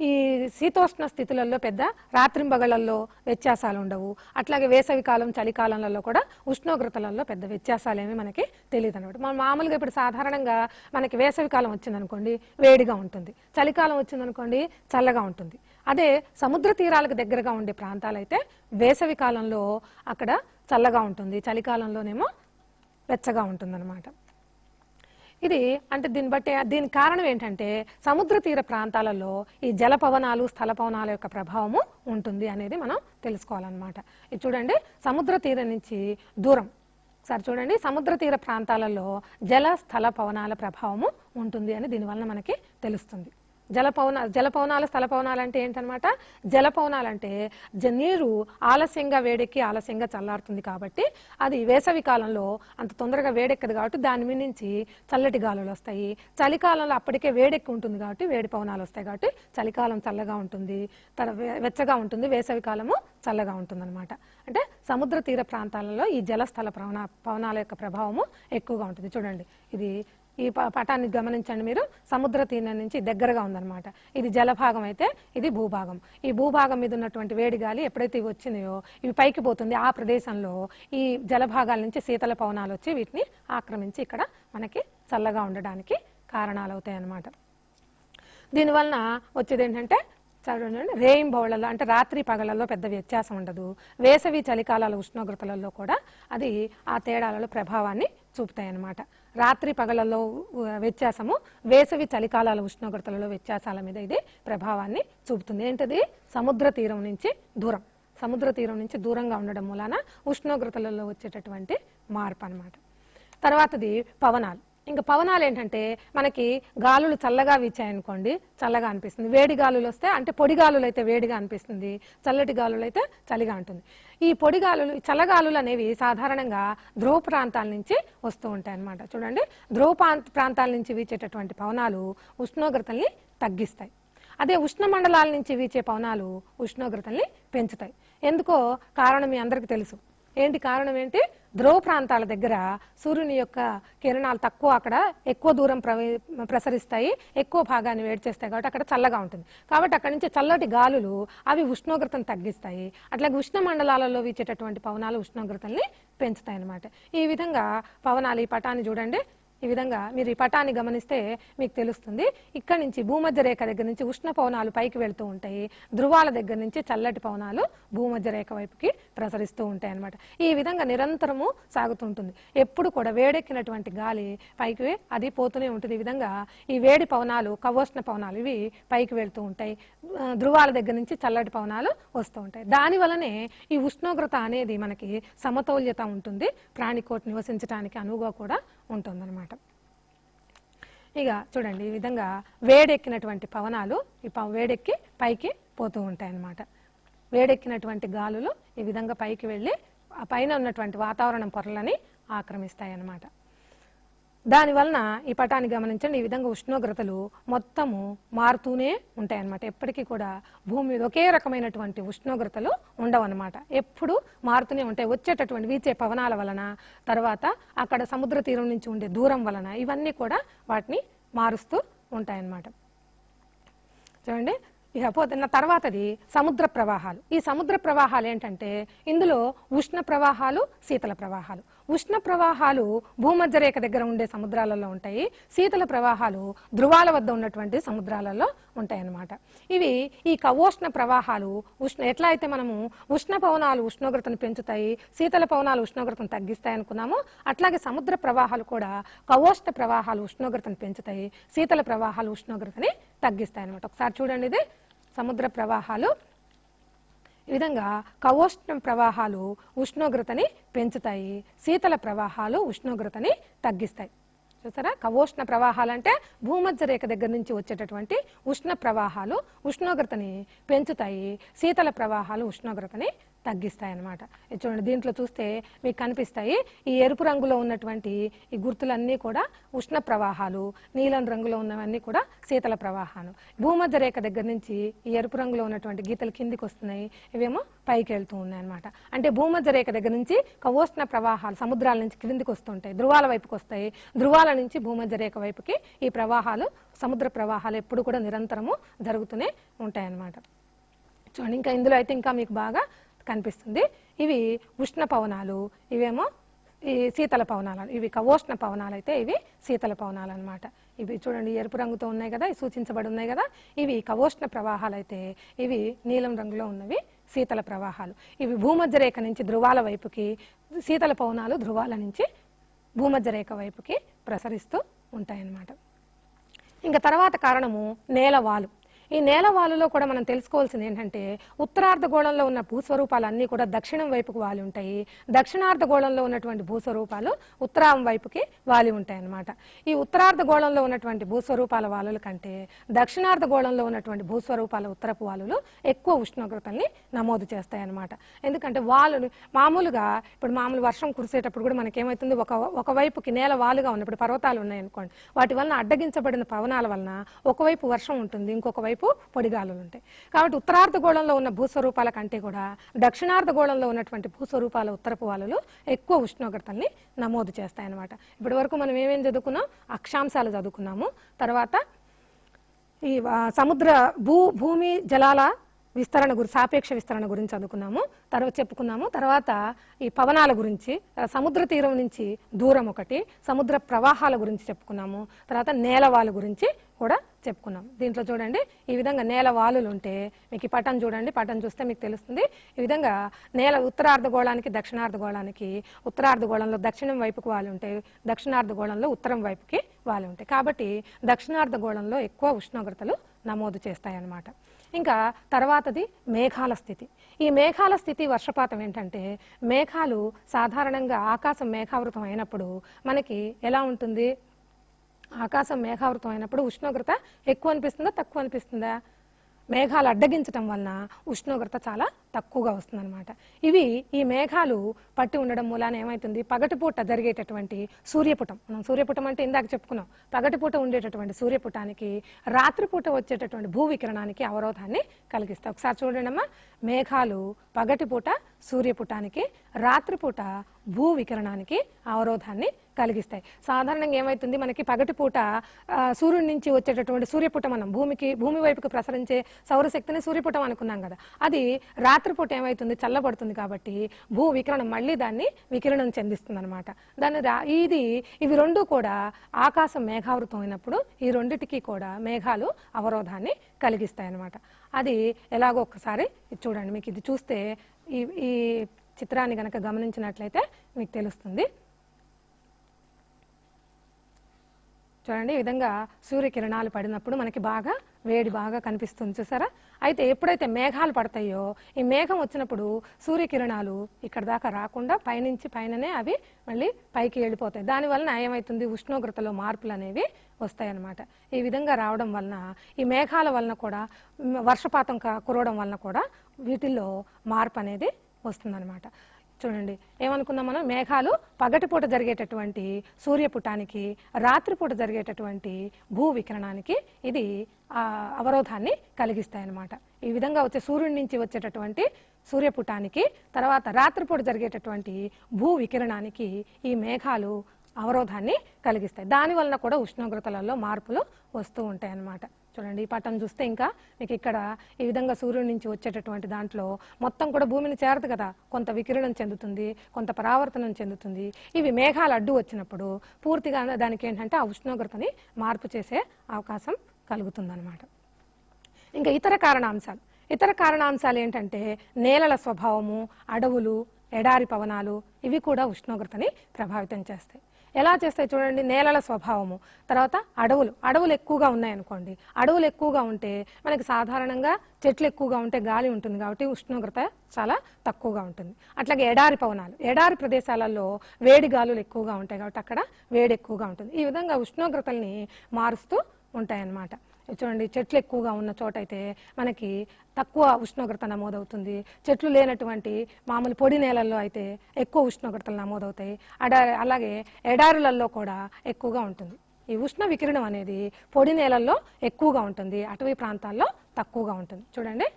ఈ శీతోష్ణ స్థితులలో పెద్ద రాత్రింబగళ్ళల్లో వ్యత్యాసాలు ఉండవు. అట్లాగే వేసవి కాలం చలికాలంలో కూడా ఉష్ణోగ్రతలలో పెద్ద వ్యత్యాసాలు ఏమి మనకి తెలియదు అనమాట. మనం మామూలుగా ఇప్పుడు సాధారణంగా మనకి వేసవి కాలం వచ్చిందనుకోండి వేడిగా ఉంటుంది, చలికాలం వచ్చిందనుకోండి చల్లగా ఉంటుంది. అదే సముద్ర తీరాలకు దగ్గరగా ఉండే ప్రాంతాలైతే వేసవి కాలంలో అక్కడ చల్లగా ఉంటుంది, చలికాలంలోనేమో వెచ్చగా ఉంటుందన్నమాట. ఇది అంటే దీని కారణం ఏంటంటే సముద్ర తీర ప్రాంతాలలో ఈ జలపవనాలు స్థల పవనాల యొక్క ప్రభావము ఉంటుంది అనేది మనం తెలుసుకోవాలన్నమాట. ఇది చూడండి, సముద్ర తీరం నుంచి దూరం సార్ చూడండి, సముద్ర తీర ప్రాంతాలలో జల స్థల పవనాల ప్రభావము ఉంటుంది అని దీనివల్ల మనకి తెలుస్తుంది. జలపవనాలు స్థల పవనాలు అంటే ఏంటనమాట, జలపవనాలు అంటే నీరు ఆలస్యంగా వేడెక్కి ఆలస్యంగా చల్లారుతుంది కాబట్టి అది వేసవి కాలంలో అంత తొందరగా వేడెక్కదు కాబట్టి దాని మీద నుంచి చల్లటి గాలులు వస్తాయి. చలికాలంలో అప్పటికే వేడెక్కి ఉంటుంది కాబట్టి వేడి పవనాలు వస్తాయి కాబట్టి చలికాలం చల్లగా ఉంటుంది, వెచ్చగా ఉంటుంది, వేసవి కాలము చల్లగా ఉంటుంది అనమాట. అంటే సముద్ర తీర ప్రాంతాలలో ఈ జలస్థల పవనాల యొక్క ప్రభావము ఎక్కువగా ఉంటుంది. చూడండి, ఇది ఈ పటాన్ని గమనించండి మీరు, సముద్ర తీరం నుంచి దగ్గరగా ఉందన్నమాట. ఇది జలభాగం అయితే ఇది భూభాగం. ఈ భూభాగం మీద ఉన్నటువంటి వేడి గాలి ఎప్పుడైతే ఇవి వచ్చినాయో ఇవి పైకి పోతుంది, ఆ ప్రదేశంలో ఈ జలభాగాల నుంచి శీతల పవనాలు వచ్చి వీటిని ఆక్రమించి ఇక్కడ మనకి చల్లగా ఉండడానికి కారణాలు అవుతాయి అన్నమాట. దీనివలన వచ్చేది ఏంటంటే చూడండి, రేయింబవళ్లలో అంటే రాత్రి పగలలో పెద్ద వ్యత్యాసం ఉండదు. వేసవి చలికాలాల ఉష్ణోగ్రతలలో కూడా అది ఆ తేడాలలో ప్రభావాన్ని చూపుతాయి అన్నమాట. రాత్రి పగలలో వ్యత్యాసము వేసవి చలికాలాల ఉష్ణోగ్రతలలో వ్యత్యాసాల మీద ఇది ప్రభావాన్ని చూపుతుంది. ఏంటది, సముద్ర తీరం నుంచి దూరం, సముద్ర తీరం నుంచి దూరంగా ఉండడం మూలాన ఉష్ణోగ్రతలలో వచ్చేటటువంటి మార్పు అన్నమాట. తర్వాతది పవనాలు. ఇంకా పవనాలు ఏంటంటే మనకి గాలులు చల్లగా వీచాయనుకోండి చల్లగా అనిపిస్తుంది, వేడి గాలులు వస్తే అంటే పొడి గాలులు అయితే వేడిగా అనిపిస్తుంది, చల్లటి గాలులు అయితే చలిగా ఉంటుంది. ఈ పొడి గాలులు చల్లగాలులు అనేవి సాధారణంగా ధ్రువ ప్రాంతాల నుంచి వస్తూ ఉంటాయి అన్నమాట. చూడండి, ధ్రువ ప్రాంతాల నుంచి వీచేటటువంటి పవనాలు ఉష్ణోగ్రతల్ని తగ్గిస్తాయి. అదే ఉష్ణమండలాల నుంచి వీచే పవనాలు ఉష్ణోగ్రతల్ని పెంచుతాయి. ఎందుకో కారణం మీ అందరికీ తెలుసు. ఏంటి కారణం ఏంటి, ధ్రువ ప్రాంతాల దగ్గర సూర్యుని యొక్క కిరణాలు తక్కువ, అక్కడ ఎక్కువ దూరం ప్రసరిస్తాయి, ఎక్కువ భాగాన్ని వేడి చేస్తాయి కాబట్టి అక్కడ చల్లగా ఉంటుంది. కాబట్టి అక్కడ నుంచి చల్లటి గాలులు అవి ఉష్ణోగ్రతను తగ్గిస్తాయి. అట్లాగే ఉష్ణ మండలాలలో వీచేటటువంటి పవనాలు ఉష్ణోగ్రతల్ని పెంచుతాయి అన్నమాట. ఈ విధంగా పవనాలు, ఈ పటాన్ని చూడండి, ఈ విధంగా మీరు ఈ పటాన్ని గమనిస్తే మీకు తెలుస్తుంది. ఇక్కడ నుంచి భూమధ్య రేఖ దగ్గర నుంచి ఉష్ణ పవనాలు పైకి వెళ్తూ ఉంటాయి, ధృవాల దగ్గర నుంచి చల్లటి పవనాలు భూమధ్య రేఖ వైపుకి ప్రసరిస్తూ ఉంటాయి అన్నమాట. ఈ విధంగా నిరంతరము సాగుతుంటుంది. ఎప్పుడు కూడా వేడెక్కినటువంటి గాలి పైకి అది పోతూనే ఉంటుంది. ఈ విధంగా ఈ వేడి పవనాలు, కవోష్ణ పవనాలు ఇవి పైకి వెళ్తూ ఉంటాయి, ధృవాల దగ్గర నుంచి చల్లటి పవనాలు వస్తూ ఉంటాయి. దాని వలనే ఈ ఉష్ణోగ్రత అనేది మనకి సమతౌల్యత ఉంటుంది, ప్రాణికోటి నివసించడానికి అనువుగా కూడా ఉంటుందన్నమాట. ఇక చూడండి, ఈ విధంగా వేడెక్కినటువంటి పవనాలు ఈ వేడెక్కి పైకి పోతూ ఉంటాయి అన్నమాట. వేడెక్కినటువంటి గాలులు ఈ విధంగా పైకి వెళ్ళి ఆ పైన ఉన్నటువంటి వాతావరణం పొరలని ఆక్రమిస్తాయి అన్నమాట. దానివలన ఈ పటాన్ని గమనించండి, ఈ విధంగా ఉష్ణోగ్రతలు మొత్తము మారుతూనే ఉంటాయి అన్నమాట. ఎప్పటికీ కూడా భూమి మీద ఒకే రకమైనటువంటి ఉష్ణోగ్రతలు ఉండవన్నమాట, ఎప్పుడు మారుతూనే ఉంటాయి. వచ్చేటటువంటి వీచే పవనాల వలన, తర్వాత అక్కడ సముద్ర తీరం నుంచి ఉండే దూరం వలన ఇవన్నీ కూడా వాటిని మారుస్తూ ఉంటాయన్నమాట. చూడండి, ఇకపోతే తర్వాతది సముద్ర ప్రవాహాలు. ఈ సముద్ర ప్రవాహాలు ఏంటంటే ఇందులో ఉష్ణ ప్రవాహాలు, శీతల ప్రవాహాలు. ఉష్ణ ప్రవాహాలు భూమధ్య రేఖ దగ్గర ఉండే సముద్రాలలో ఉంటాయి, శీతల ప్రవాహాలు ధృవాల వద్ద ఉన్నటువంటి సముద్రాలలో ఉంటాయి అన్నమాట. ఇవి ఈ కవోష్ణ ప్రవాహాలు ఎట్లా అయితే మనము ఉష్ణ పవనాలు ఉష్ణోగ్రతను పెంచుతాయి, శీతల పవనాలు ఉష్ణోగ్రతను తగ్గిస్తాయి అనుకున్నాము, అట్లాగే సముద్ర ప్రవాహాలు కూడా కవోష్ణ ప్రవాహాలు ఉష్ణోగ్రతను పెంచుతాయి, శీతల ప్రవాహాలు ఉష్ణోగ్రతని తగ్గిస్తాయి అన్నమాట. ఒకసారి చూడండి, ఇది సముద్ర ప్రవాహాలు. ఈ విధంగా కవోష్ణ ప్రవాహాలు ఉష్ణోగ్రతని పెంచుతాయి, శీతల ప్రవాహాలు ఉష్ణోగ్రతని తగ్గిస్తాయి. చూసారా, కవోష్ణ ప్రవాహాలు అంటే భూమధ్య రేఖ దగ్గర నుంచి వచ్చేటటువంటి ఉష్ణ ప్రవాహాలు ఉష్ణోగ్రతని పెంచుతాయి, శీతల ప్రవాహాలు ఉష్ణోగ్రతని తగ్గిస్తాయి అన్నమాట. చూడండి, దీంట్లో చూస్తే మీకు కనిపిస్తాయి ఈ ఎరుపు రంగులో ఉన్నటువంటి ఈ గుర్తులన్నీ కూడా ఉష్ణ ప్రవాహాలు, నీలం రంగులో ఉన్నవన్నీ కూడా శీతల ప్రవాహాలు. భూమధ్య రేఖ దగ్గర నుంచి ఈ ఎరుపు రంగులో ఉన్నటువంటి గీతలు కిందికి వస్తున్నాయి, ఇవేమో పైకి వెళ్తూ ఉన్నాయి అన్నమాట. అంటే భూమధ్య రేఖ దగ్గర నుంచి కవోష్ణ ప్రవాహాలు సముద్రాల నుంచి క్రిందికి వస్తుంటాయి, ధృవాల వైపుకి వస్తాయి, ధృవాల నుంచి భూమధ్య రేఖ వైపుకి ఈ ప్రవాహాలు, సముద్ర ప్రవాహాలు ఎప్పుడు కూడా నిరంతరము జరుగుతూనే ఉంటాయి అన్నమాట. చూడండి, ఇంకా ఇందులో అయితే ఇంకా మీకు బాగా కనిపిస్తుంది. ఇవి ఉష్ణ పవనాలు, ఇవేమో ఈ శీతల పవనాలు. ఇవి కవోష్ణ పవనాలు అయితే ఇవి శీతల పవనాలు అన్నమాట. ఇవి చూడండి ఎరుపు రంగుతో ఉన్నాయి కదా, ఇవి సూచించబడి ఉన్నాయి కదా, ఇవి కవోష్ణ ప్రవాహాలు అయితే ఇవి నీలం రంగులో ఉన్నవి శీతల ప్రవాహాలు. ఇవి భూమధ్య రేఖ నుంచి ధృవాల వైపుకి, శీతల పవనాలు ధృవాల నుంచి భూమధ్య రేఖ వైపుకి ప్రసరిస్తూ ఉంటాయన్నమాట. ఇంకా తర్వాత కారణము నేలవాలు. ఈ నేలవాలులో కూడా మనం తెలుసుకోవాల్సింది ఏంటంటే ఉత్తరార్ధగోళంలో ఉన్న భూస్వరూపాలన్నీ కూడా దక్షిణం వైపుకు వాలి ఉంటాయి, దక్షిణార్ధగోళంలో ఉన్నటువంటి భూస్వరూపాలు ఉత్తరం వైపుకి వాలి ఉంటాయి అన్నమాట. ఈ ఉత్తరార్ధగోళంలో ఉన్నటువంటి భూస్వరూపాల వాలుల కంటే దక్షిణార్ధగోళంలో ఉన్నటువంటి భూస్వరూపాల ఉత్తరపు వాలులు ఎక్కువ ఉష్ణోగ్రతల్ని నమోదు చేస్తాయి అన్నమాట. ఎందుకంటే వాలులు మామూలుగా ఇప్పుడు మామూలు వర్షం కురిసేటప్పుడు కూడా మనకేమవుతుంది, ఒకవైపుకి నేల వాలుగా ఉన్నప్పుడు పర్వతాలు ఉన్నాయనుకోండి, వాటి వలన అడ్డగించబడిన పవనాల వలన ఒకవైపు వర్షం ఉంటుంది, ఇంకొక వైపు పొడిగాలులు ఉంటాయి. కాబట్టి ఉత్తరార్ధగోళంలో ఉన్న భూస్వరూపాల కంటే కూడా దక్షిణార్ధగోళంలో ఉన్నటువంటి భూస్వరూపాల ఉత్తరపు వాలులు ఎక్కువ ఉష్ణోగ్రతల్ని నమోదు చేస్తాయి అన్నమాట. ఇప్పటి వరకు మనం ఏమేం చదువుకున్నాం, అక్షాంశాలు చదువుకున్నాము, తర్వాత ఈ సముద్ర భూమి జలాల విస్తరణ సాపేక్ష విస్తరణ గురించి చదువుకున్నాము, చెప్పుకున్నాము. తర్వాత ఈ పవనాల గురించి, సముద్ర తీరం నుంచి దూరం ఒకటి, సముద్ర ప్రవాహాల గురించి చెప్పుకున్నాము, తర్వాత నేలవాలు గురించి కూడా చెప్పుకున్నాం. దీంట్లో చూడండి, ఈ విధంగా నేల వాలులు ఉంటే మీకు ఈ పటం చూడండి, పటం చూస్తే మీకు తెలుస్తుంది. ఈ విధంగా నేల ఉత్తరార్ధగోళానికి దక్షిణార్ధగోళానికి, ఉత్తరార్ధగోళంలో దక్షిణం వైపుకి వాలి ఉంటాయి, దక్షిణార్ధగోళంలో ఉత్తరం వైపుకి వాలి ఉంటాయి. కాబట్టి దక్షిణార్ధగోళంలో ఎక్కువ ఉష్ణోగ్రతలు నమోదు చేస్తాయి అన్నమాట. ఇంకా తర్వాతది మేఘాల స్థితి. ఈ మేఘాల స్థితి వర్షపాతం ఏంటంటే, మేఘాలు సాధారణంగా ఆకాశం మేఘావృతం అయినప్పుడు మనకి ఎలా ఉంటుంది, ఆకాశం మేఘావృతం అయినప్పుడు ఉష్ణోగ్రత ఎక్కువ అనిపిస్తుందా తక్కువ అనిపిస్తుందా? మేఘాలు అడ్డగించడం వలన ఉష్ణోగ్రత చాలా తక్కువగా వస్తుందన్నమాట. ఈ మేఘాలు పట్టి ఉండడం మూలాన ఏమవుతుంది, పగటిపూట జరిగేటటువంటి సూర్యపుటం, మనం సూర్యపుటం అంటే ఇందాక చెప్పుకున్నాం, పగటిపూట ఉండేటటువంటి సూర్యపుటానికి రాత్రిపూట వచ్చేటటువంటి భూ వికిరణానికి అవరోధాన్ని కలిగిస్తాయి. ఒకసారి చూడండి అమ్మా, మేఘాలు పగటిపూట సూర్యపుటానికి, రాత్రిపూట భూ వికిరణానికి అవరోధాన్ని కలిగిస్తాయి. సాధారణంగా ఏమవుతుంది, మనకి పగటిపూట సూర్యుడి నుంచి వచ్చేటటువంటి సూర్యపుటం, మనం భూమి వైపుకి ప్రసరించే సౌరశక్తిని సూర్యపుటం అనుకున్నాం కదా, అది రాత్రి రాత్రిపూట ఏమవుతుంది, చల్లబడుతుంది కాబట్టి భూ వికిరణం మళ్ళీ దాన్ని వికిరణం చెందిస్తుంది అనమాట. ఇవి రెండు కూడా ఆకాశం మేఘావృతం అయినప్పుడు ఈ రెండిటికి కూడా మేఘాలు అవరోధాన్ని కలిగిస్తాయి అన్నమాట. అది ఎలాగో ఒక్కసారి చూడండి. మీకు ఇది చూస్తే ఈ చిత్రాన్ని కనుక గమనించినట్లయితే మీకు తెలుస్తుంది. చూడండి, ఈ విధంగా సూర్యకిరణాలు పడినప్పుడు మనకి వేడి బాగా కనిపిస్తుంది, చూసారా. అయితే ఎప్పుడైతే మేఘాలు పడతాయో ఈ మేఘం వచ్చినప్పుడు సూర్యకిరణాలు ఇక్కడ దాకా రాకుండా పైననే అవి మళ్ళీ పైకి వెళ్ళిపోతాయి. దానివలన ఏమవుతుంది, ఉష్ణోగ్రతలో మార్పులు అనేవి వస్తాయన్నమాట. ఈ విధంగా రావడం వలన ఈ మేఘాల వలన కూడా వర్షపాతం కురవడం వలన కూడా వీటిల్లో మార్పు అనేది వస్తుందన్నమాట. చూడండి, ఏమనుకున్నాం మనం, మేఘాలు పగటిపూట జరిగేటటువంటి సూర్యపుటానికి, రాత్రిపూట జరిగేటటువంటి భూ వికిరణానికి ఇది అవరోధాన్ని కలిగిస్తాయన్నమాట. ఈ విధంగా వచ్చే సూర్యుడి నుంచి వచ్చేటటువంటి సూర్యపుటానికి, తర్వాత రాత్రిపూట జరిగేటటువంటి భూ వికిరణానికి ఈ మేఘాలు అవరోధాన్ని కలిగిస్తాయి. దానివలన కూడా ఉష్ణోగ్రతలలో మార్పులు వస్తూ ఉంటాయి అన్నమాట. చూడండి, ఈ పటం చూస్తే ఇంకా మీకు ఇక్కడ ఈ విధంగా సూర్యుడి నుంచి వచ్చేటటువంటి దాంట్లో మొత్తం కూడా భూమిని చేరదు కదా, కొంత వికిరణం చెందుతుంది, కొంత పరావర్తనం చెందుతుంది. ఇవి మేఘాలు అడ్డు వచ్చినప్పుడు పూర్తిగా దానికి ఏంటంటే ఆ ఉష్ణోగ్రతని మార్పు చేసే అవకాశం కలుగుతుందన్నమాట. ఇంకా ఇతర కారణాంశాలు ఏంటంటే నేలల స్వభావము, అడవులు, ఎడారి పవనాలు ఇవి కూడా ఉష్ణోగ్రతని ప్రభావితం చేస్తాయి. ఎలా చేస్తాయి చూడండి, నేలల స్వభావము, తర్వాత అడవులు ఎక్కువగా ఉన్నాయనుకోండి. అడవులు ఎక్కువగా ఉంటే మనకి సాధారణంగా చెట్లు ఎక్కువగా ఉంటే గాలి ఉంటుంది కాబట్టి ఉష్ణోగ్రత చాలా తక్కువగా ఉంటుంది. అట్లాగే ఎడారి ప్రదేశాలలో వేడి గాలులు ఎక్కువగా ఉంటాయి కాబట్టి అక్కడ వేడి ఎక్కువగా ఉంటుంది. ఈ విధంగా ఉష్ణోగ్రతల్ని మారుస్తూ ఉంటాయన్నమాట. చూడండి, చెట్లు ఎక్కువగా ఉన్న చోట అయితే మనకి తక్కువ ఉష్ణోగ్రత నమోదవుతుంది. చెట్లు లేనటువంటి మామూలు పొడి నేలల్లో అయితే ఎక్కువ ఉష్ణోగ్రతలు నమోదవుతాయి. అలాగే ఎడారులలో కూడా ఎక్కువగా ఉంటుంది. ఈ ఉష్ణ వికిరణం అనేది పొడి నేలల్లో ఎక్కువగా ఉంటుంది, అటవీ ప్రాంతాల్లో తక్కువగా ఉంటుంది. చూడండి,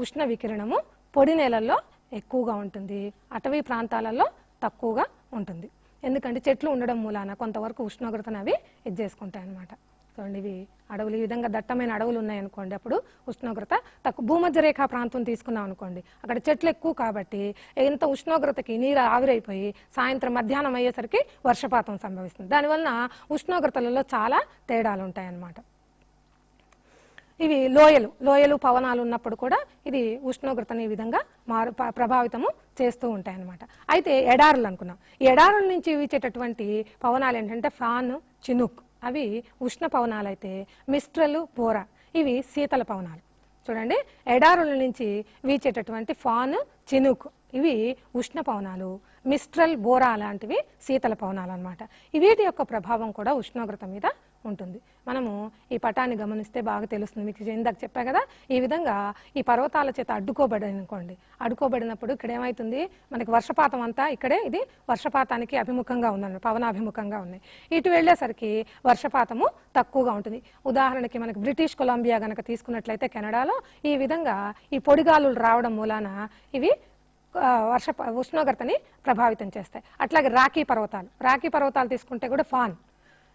ఉష్ణ వికిరణము పొడి నేలల్లో ఎక్కువగా ఉంటుంది, అటవీ ప్రాంతాలలో తక్కువగా ఉంటుంది. ఎందుకంటే చెట్లు ఉండడం మూలాన కొంతవరకు ఉష్ణోగ్రతను అవి ఇది చేసుకుంటాయి అన్నమాట. చూడండి, ఇవి అడవులు, ఈ విధంగా దట్టమైన అడవులు ఉన్నాయనుకోండి, అప్పుడు ఉష్ణోగ్రత తక్కువ. భూమధ్య రేఖా ప్రాంతం తీసుకున్నాం అనుకోండి, అక్కడ చెట్లు ఎక్కువ కాబట్టి ఇంత ఉష్ణోగ్రతకి నీరు ఆవిరైపోయి సాయంత్రం మధ్యాహ్నం అయ్యేసరికి వర్షపాతం సంభవిస్తుంది. దానివలన ఉష్ణోగ్రతలలో చాలా తేడాలు ఉంటాయన్నమాట. ఇవి లోయలు పవనాలు ఉన్నప్పుడు కూడా ఇది ఉష్ణోగ్రతని ఈ విధంగా ప్రభావితము చేస్తూ ఉంటాయన్నమాట. అయితే ఎడారులు అనుకున్నాం. ఈ ఎడారుల నుంచి వీచేటటువంటి పవనాలు ఏంటంటే ఫాన్, చినుక్, అవి ఉష్ణ పవనాలు అయితే మిస్ట్రల్, బోరా ఇవి శీతల పవనాలు. చూడండి, ఎడారుల నుంచి వీచేటటువంటి ఫాన్, చినుక్ ఇవి ఉష్ణ పవనాలు, మిస్ట్రల్, బోరా లాంటివి శీతల పవనాలు అన్నమాట. వీటి యొక్క ప్రభావం కూడా ఉష్ణోగ్రత మీద ఉంటుంది. మనము ఈ పటాన్ని గమనిస్తే బాగా తెలుస్తుంది. మీకు ఇందాక చెప్పా కదా, ఈ విధంగా ఈ పర్వతాల చేత అడ్డుకోబడినప్పుడు ఇక్కడ ఏమవుతుంది, మనకి వర్షపాతం అంతా ఇక్కడే ఇది వర్షపాతానికి అభిముఖంగా ఉందన్నమాట, పవనాభిముఖంగా ఉన్నాయి. ఇటు వెళ్ళేసరికి వర్షపాతము తక్కువగా ఉంటుంది. ఉదాహరణకి మనకి బ్రిటిష్ కొలంబియా గనక తీసుకున్నట్లయితే కెనడాలో ఈ విధంగా ఈ పొడిగాలులు రావడం మూలాన ఇవి ఉష్ణోగ్రతని ప్రభావితం చేస్తాయి. అట్లాగే రాకీ పర్వతాలు తీసుకుంటే కూడా ఫాన్,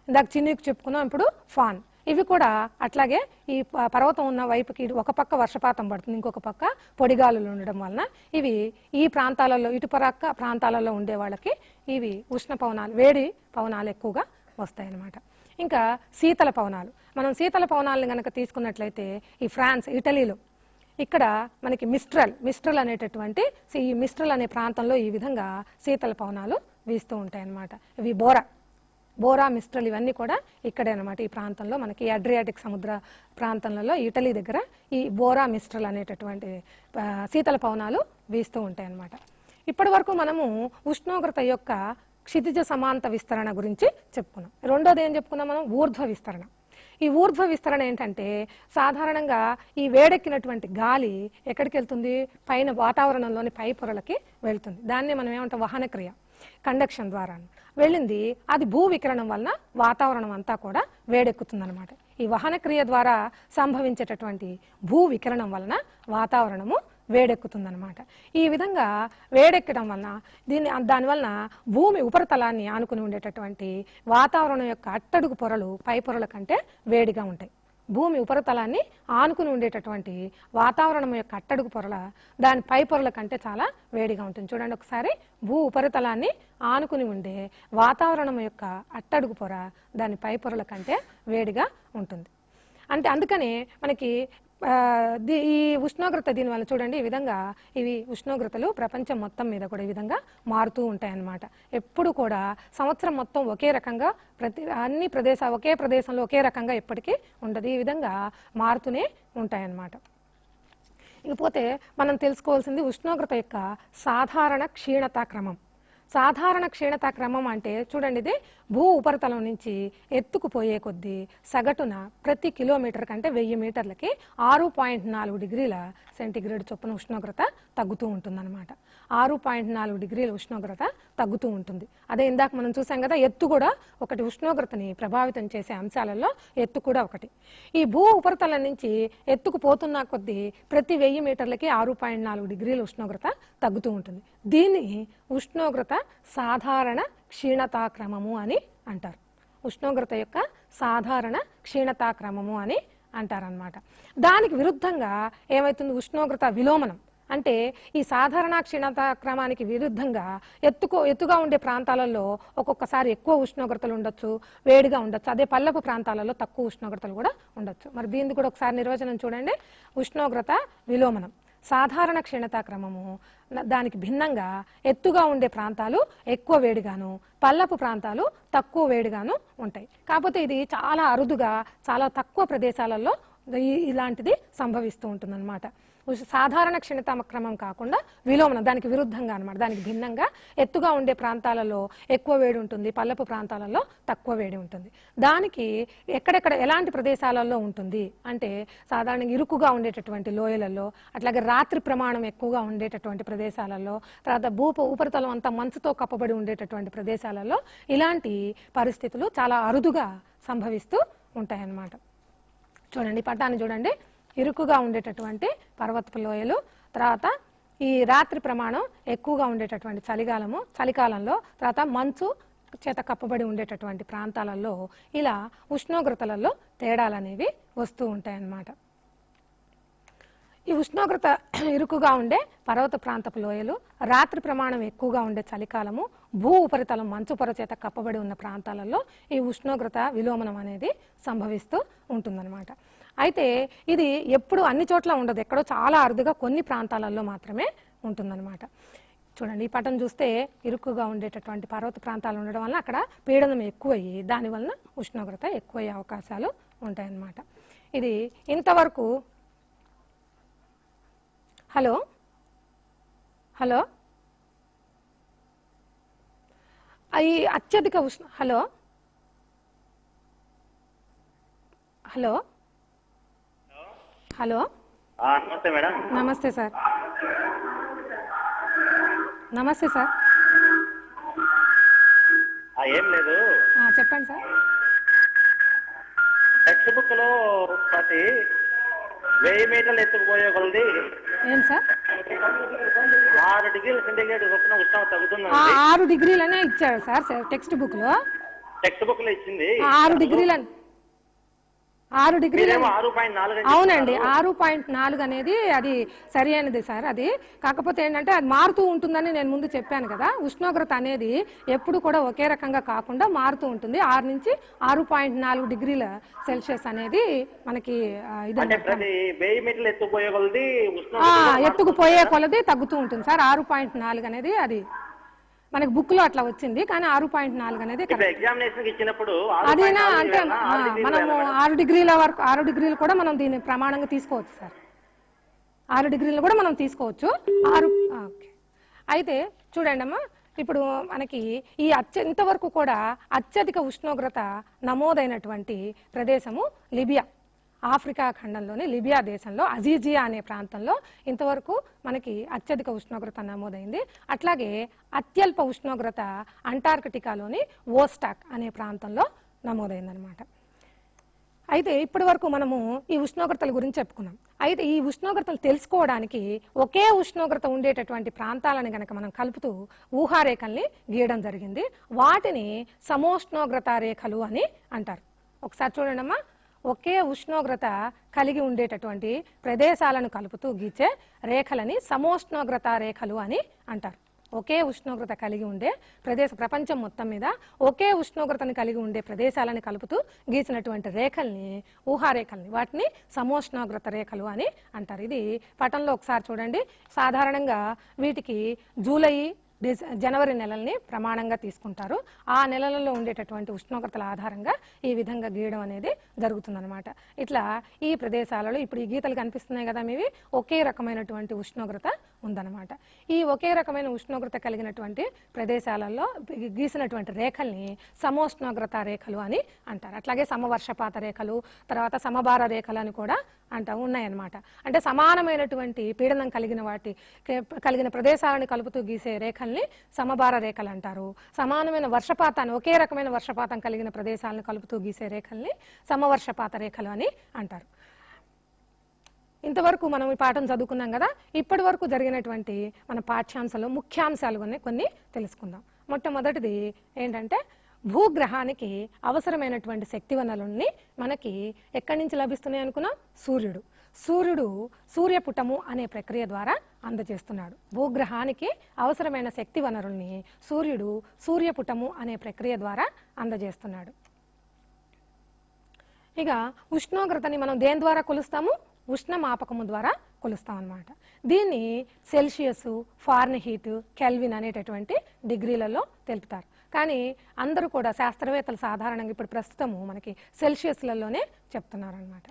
ఇందాక చిన్నీకు చెప్పుకున్నాం, ఇప్పుడు ఫాన్, ఇవి కూడా అట్లాగే ఈ పర్వతం ఉన్న వైపుకి ఒక పక్క వర్షపాతం పడుతుంది, ఇంకొక పక్క పొడిగాలులు ఉండడం వలన ఇవి ఈ ప్రాంతాలలో ఇటుపరక్క ప్రాంతాలలో ఉండే వాళ్ళకి ఇవి ఉష్ణ పవనాలు, వేడి పవనాలు ఎక్కువగా వస్తాయి అన్నమాట. ఇంకా శీతల పవనాలను కనుక తీసుకున్నట్లయితే ఈ ఫ్రాన్స్, ఇటలీలో ఇక్కడ మనకి మిస్ట్రల్ అనేటటువంటి ఈ మిస్ట్రల్ అనే ప్రాంతంలో ఈ విధంగా శీతల పవనాలు వీస్తూ ఉంటాయి అన్నమాట. ఇవి బోరా, మిస్ట్రల్ ఇవన్నీ కూడా ఇక్కడే అనమాట. ఈ ప్రాంతంలో మనకి అడ్రియాటిక్ సముద్ర ప్రాంతంలో ఇటలీ దగ్గర ఈ బోరా, మిస్ట్రల్ అనేటటువంటి శీతల పవనాలు వీస్తూ ఉంటాయి అన్నమాట. ఇప్పటి వరకు మనము ఉష్ణోగ్రత యొక్క క్షితిజ సమాంత విస్తరణ గురించి చెప్పుకున్నాం. రెండోది ఏం చెప్పుకున్నాం మనం, ఊర్ధ్వ విస్తరణ. ఈ ఊర్ధ్వ విస్తరణ ఏంటంటే సాధారణంగా ఈ వేడెక్కినటువంటి గాలి ఎక్కడికి వెళ్తుంది, పైన వాతావరణంలోని పై పొరలకి వెళ్తుంది. దాన్ని మనం ఏమంటాం, వహన క్రియ, కండక్షన్ ద్వారా వెళ్ళింది. అది భూ వికిరణం వలన వాతావరణం అంతా కూడా వేడెక్కుతుంది అనమాట. ఈ వహన క్రియ ద్వారా సంభవించేటటువంటి భూ వికిరణం వలన వాతావరణము వేడెక్కుతుందనమాట. ఈ విధంగా వేడెక్కడం వలన దానివలన భూమి ఉపరితలాన్ని ఆనుకుని ఉండేటటువంటి వాతావరణం యొక్క అట్టడుగు పొరలు పై పొరల కంటే వేడిగా ఉంటాయి. భూమి ఉపరితలాన్ని ఆనుకుని ఉండేటటువంటి వాతావరణం యొక్క అట్టడుగు పొరల దాని పై పొరల కంటే చాలా వేడిగా ఉంటుంది. చూడండి ఒకసారి, భూ ఉపరితలాన్ని ఆనుకుని ఉండే వాతావరణం యొక్క అట్టడుగు పొర దాని పై పొరల కంటే వేడిగా ఉంటుంది. అంటే అందుకనే మనకి ఈ ఉష్ణోగ్రత దీనివల్ల చూడండి ఈ విధంగా ఇవి ఉష్ణోగ్రతలు ప్రపంచం మొత్తం మీద కూడా ఈ విధంగా మారుతూ ఉంటాయన్నమాట. ఎప్పుడు కూడా సంవత్సరం మొత్తం ఒకే రకంగా అన్ని ఒకే ప్రదేశంలో ఒకే రకంగా ఎప్పటికీ ఉండదు. ఈ విధంగా మారుతూనే ఉంటాయన్నమాట. ఇకపోతే మనం తెలుసుకోవాల్సింది ఉష్ణోగ్రత యొక్క సాధారణ క్షీణతా క్రమం. సాధారణ క్షీణతా క్రమం అంటే చూడండి, ఇది భూ ఉపరితలం నుంచి ఎత్తుకు పోయే కొద్దీ సగటున ప్రతి కిలోమీటర్ కంటే 1000 మీటర్లకి 6.4 డిగ్రీల సెంటీగ్రేడ్ చొప్పున ఉష్ణోగ్రత తగ్గుతూ ఉంటుందన్నమాట. 6.4 డిగ్రీల ఉష్ణోగ్రత తగ్గుతూ ఉంటుంది. అదే ఇందాక మనం చూసాం కదా, ఎత్తు కూడా ఒకటి, ఉష్ణోగ్రతని ప్రభావితం చేసే అంశాలలో ఎత్తు కూడా ఒకటి. ఈ భూ ఉపరితలం నుంచి ఎత్తుకు పోతున్న కొద్దీ ప్రతి 1000 మీటర్లకి 6.4 డిగ్రీల ఉష్ణోగ్రత తగ్గుతూ ఉంటుంది. దీన్ని ఉష్ణోగ్రత సాధారణ క్షీణతాక్రమము అని అంటారు. ఉష్ణోగ్రత యొక్క సాధారణ క్షీణతాక్రమము అని అంటారనమాట. దానికి విరుద్ధంగా ఏమవుతుంది, ఉష్ణోగ్రత విలోమనం. అంటే ఈ సాధారణ క్షీణతాక్రమానికి విరుద్ధంగా ఎత్తుగా ఉండే ప్రాంతాలలో ఒక్కొక్కసారి ఎక్కువ ఉష్ణోగ్రతలు ఉండొచ్చు, వేడిగా ఉండొచ్చు. అదే పల్లపు ప్రాంతాలలో తక్కువ ఉష్ణోగ్రతలు కూడా ఉండొచ్చు. మరి దీనికి కూడా ఒకసారి నిర్వచనం చూడండి. ఉష్ణోగ్రత విలోమనం సాధారణ క్షీణతాక్రమము, దానికి భిన్నంగా ఎత్తుగా ఉండే ప్రాంతాలు ఎక్కువ వేడిగాను, పల్లపు ప్రాంతాలు తక్కువ వేడిగాను ఉంటాయి. కాకపోతే ఇది చాలా అరుదుగా చాలా తక్కువ ప్రదేశాలలో ఇలాంటిది సంభవిస్తూ ఉంటుందన్నమాట. సాధారణ క్షీణతాక్రమం కాకుండా విలోమనం, దానికి విరుద్ధంగా అనమాట, దానికి భిన్నంగా ఎత్తుగా ఉండే ప్రాంతాలలో ఎక్కువ వేడి ఉంటుంది, పల్లపు ప్రాంతాలలో తక్కువ వేడి ఉంటుంది. దానికి ఎక్కడెక్కడ ఎలాంటి ప్రదేశాలలో ఉంటుంది అంటే సాధారణంగా ఇరుకుగా ఉండేటటువంటి లోయలలో, అట్లాగే రాత్రి ప్రమాణం ఎక్కువగా ఉండేటటువంటి ప్రదేశాలలో, తర్వాత ఉపరితలం అంతా మంచుతో కప్పబడి ఉండేటటువంటి ప్రదేశాలలో ఇలాంటి పరిస్థితులు చాలా అరుదుగా సంభవిస్తూ ఉంటాయన్నమాట. చూడండి పటాన్ని చూడండి, ఇరుకుగా ఉండేటటువంటి పర్వతపు లోయలు, తర్వాత ఈ రాత్రి ప్రమాణం ఎక్కువగా ఉండేటటువంటి చలికాలంలో, తర్వాత మంచు చేత కప్పబడి ఉండేటటువంటి ప్రాంతాలలో ఇలా ఉష్ణోగ్రతలలో తేడాలు అనేవి వస్తూ ఉంటాయన్నమాట. ఈ ఉష్ణోగ్రత ఇరుకుగా ఉండే పర్వత ప్రాంతపు లోయలు, రాత్రి ప్రమాణం ఎక్కువగా ఉండే చలికాలము, భూ ఉపరితలం మంచు పొర చేత కప్పబడి ఉన్న ప్రాంతాలలో ఈ ఉష్ణోగ్రత విలోమనం అనేది సంభవిస్తూ ఉంటుందన్నమాట. అయితే ఇది ఎప్పుడు అన్ని చోట్ల ఉండదు, ఎక్కడో చాలా అరుదుగా కొన్ని ప్రాంతాలలో మాత్రమే ఉంటుందన్నమాట. చూడండి ఈ పటం చూస్తే ఇరుకుగా ఉండేటటువంటి పర్వత ప్రాంతాలు ఉండడం వల్ల అక్కడ పీడనం ఎక్కువయ్యి దానివలన ఉష్ణోగ్రత ఎక్కువయ్యే అవకాశాలు ఉంటాయన్నమాట. ఇది ఇంతవరకు హలో హలో ఈ అత్యధిక హలో హలో హలో నమస్తే మేడం. నమస్తే సార్. నమస్తే సార్. ఏం లేదు, చెప్పండి సార్. టెక్స్ట్ బుక్ లో ప్రతి 1000 మీటర్లు ఎత్తుకుపోయే కొలది ఏం సార్ 6 డిగ్రీల సెంటీగ్రేడ్ చొప్పున ఉష్ణోగ్రత తగ్గుతుంది. 6 డిగ్రీలనే ఇచ్చాడు సార్ టెక్స్ట్ బుక్ లో. టెక్స్ట్ బుక్ లో ఇచ్చింది 6 డిగ్రీలని. 6 డిగ్రీలు అవునండి. 6.4 అనేది అది సరి అయినది సార్. అది కాకపోతే ఏంటంటే అది మారుతూ ఉంటుందని నేను ముందు చెప్పాను కదా. ఉష్ణోగ్రత అనేది ఎప్పుడు కూడా ఒకే రకంగా కాకుండా మారుతూ ఉంటుంది. 6 నుంచి 6.4 డిగ్రీల సెల్సియస్ అనేది మనకి ఎత్తుకుపోయే కొలది తగ్గుతూ ఉంటుంది సార్. 6.4 అనేది అది మనకి బుక్ లో అట్లా వచ్చింది, కానీ 6.4 అనేది అదేనా అంటే మనము 6 డిగ్రీల వరకు 6 డిగ్రీలు కూడా మనం దీన్ని ప్రమాణంగా తీసుకోవచ్చు సార్. 6 డిగ్రీలు కూడా మనం తీసుకోవచ్చు. 6 ఓకే. అయితే చూడండి అమ్మా, ఇప్పుడు మనకి ఈ ఇంతవరకు కూడా అత్యధిక ఉష్ణోగ్రత నమోదైనటువంటి ప్రదేశము లిబియా. ఆఫ్రికా ఖండంలోని లిబియా దేశంలో అజీజియా అనే ప్రాంతంలో ఇంతవరకు మనకి అత్యధిక ఉష్ణోగ్రత నమోదైంది. అట్లాగే అత్యల్ప ఉష్ణోగ్రత అంటార్కిటికాలోని ఓస్టాక్ అనే ప్రాంతంలో నమోదైందనమాట. అయితే ఇప్పటి వరకు మనము ఈ ఉష్ణోగ్రతల గురించి చెప్పుకున్నాం. అయితే ఈ ఉష్ణోగ్రతలు తెలుసుకోవడానికి ఒకే ఉష్ణోగ్రత ఉండేటటువంటి ప్రాంతాలను కనుక మనం కలుపుతూ ఊహారేఖల్ని గీయడం జరిగింది. వాటిని సమోష్ణోగ్రత రేఖలు అని అంటారు. ఒకసారి చూడండి అమ్మా, ఒకే ఉష్ణోగ్రత కలిగి ఉండేటటువంటి ప్రదేశాలను కలుపుతూ గీచే రేఖలని సమోష్ణోగ్రత రేఖలు అని అంటారు. ఒకే ఉష్ణోగ్రత కలిగి ఉండే ప్రపంచం మొత్తం మీద ఒకే ఉష్ణోగ్రతను కలిగి ఉండే ప్రదేశాలను కలుపుతూ గీసినటువంటి రేఖల్ని, ఊహారేఖల్ని, వాటిని సమోష్ణోగ్రత రేఖలు అని అంటారు. ఇది పటంలో ఒకసారి చూడండి. సాధారణంగా వీటికి జూలై, జనవరి నెలల్ని ప్రమాణంగా తీసుకుంటారు. ఆ నెలలలో ఉండేటటువంటి ఉష్ణోగ్రతల ఆధారంగా ఈ విధంగా గీయడం అనేది జరుగుతుందన్నమాట. ఇట్లా ఈ ప్రదేశాలలో ఇప్పుడు ఈ గీతలు కనిపిస్తున్నాయి కదా, మీవి ఒకే రకమైనటువంటి ఉష్ణోగ్రత ఉందన్నమాట. ఈ ఒకే రకమైన ఉష్ణోగ్రత కలిగినటువంటి ప్రదేశాలలో గీసినటువంటి రేఖల్ని సమోష్ణోగ్రత రేఖలు అని అంటారు. అట్లాగే సమవర్షపాత రేఖలు, తర్వాత సమభార రేఖలు అని కూడా ఉన్నాయన్నమాట. అంటే సమానమైనటువంటి పీడనం కలిగిన ప్రదేశాలను కలుపుతూ గీసే రేఖల్ని సమభార రేఖలు అంటారు. సమానమైన వర్షపాతాన్ని, ఒకే రకమైన వర్షపాతం కలిగిన ప్రదేశాలను కలుపుతూ గీసే రేఖల్ని సమవర్షపాత రేఖలు అని అంటారు. ఇంతవరకు మనం ఈ పాఠం చదువుకున్నాం కదా. ఇప్పటి వరకు జరిగినటువంటి మన పాఠ్యాంశాలు ముఖ్యాంశాలు కొన్ని తెలుసుకుందాం. మొట్టమొదటిది ఏంటంటే, భూగ్రహానికి అవసరమైనటువంటి శక్తి వనరుల్ని మనకి ఎక్కడి నుంచి లభిస్తున్నాయి అనుకున్నాం? సూర్యుడు సూర్యపుటము అనే ప్రక్రియ ద్వారా అందజేస్తున్నాడు. భూగ్రహానికి అవసరమైన శక్తి వనరుల్ని సూర్యుడు సూర్యపుటము అనే ప్రక్రియ ద్వారా అందజేస్తున్నాడు. ఇక ఉష్ణోగ్రతని మనం దేని ద్వారా కొలుస్తాము? ఉష్ణమాపకము ద్వారా కొలుస్తాం అన్నమాట. దీన్ని సెల్సియస్, ఫారెన్హీట్, కెల్విన్ అనేటటువంటి డిగ్రీలలో తెలుపుతారు. కానీ అందరూ కూడా శాస్త్రవేత్తలు సాధారణంగా ఇప్పుడు ప్రస్తుతము మనకి సెల్సియస్లలోనే చెప్తున్నారు అన్నమాట.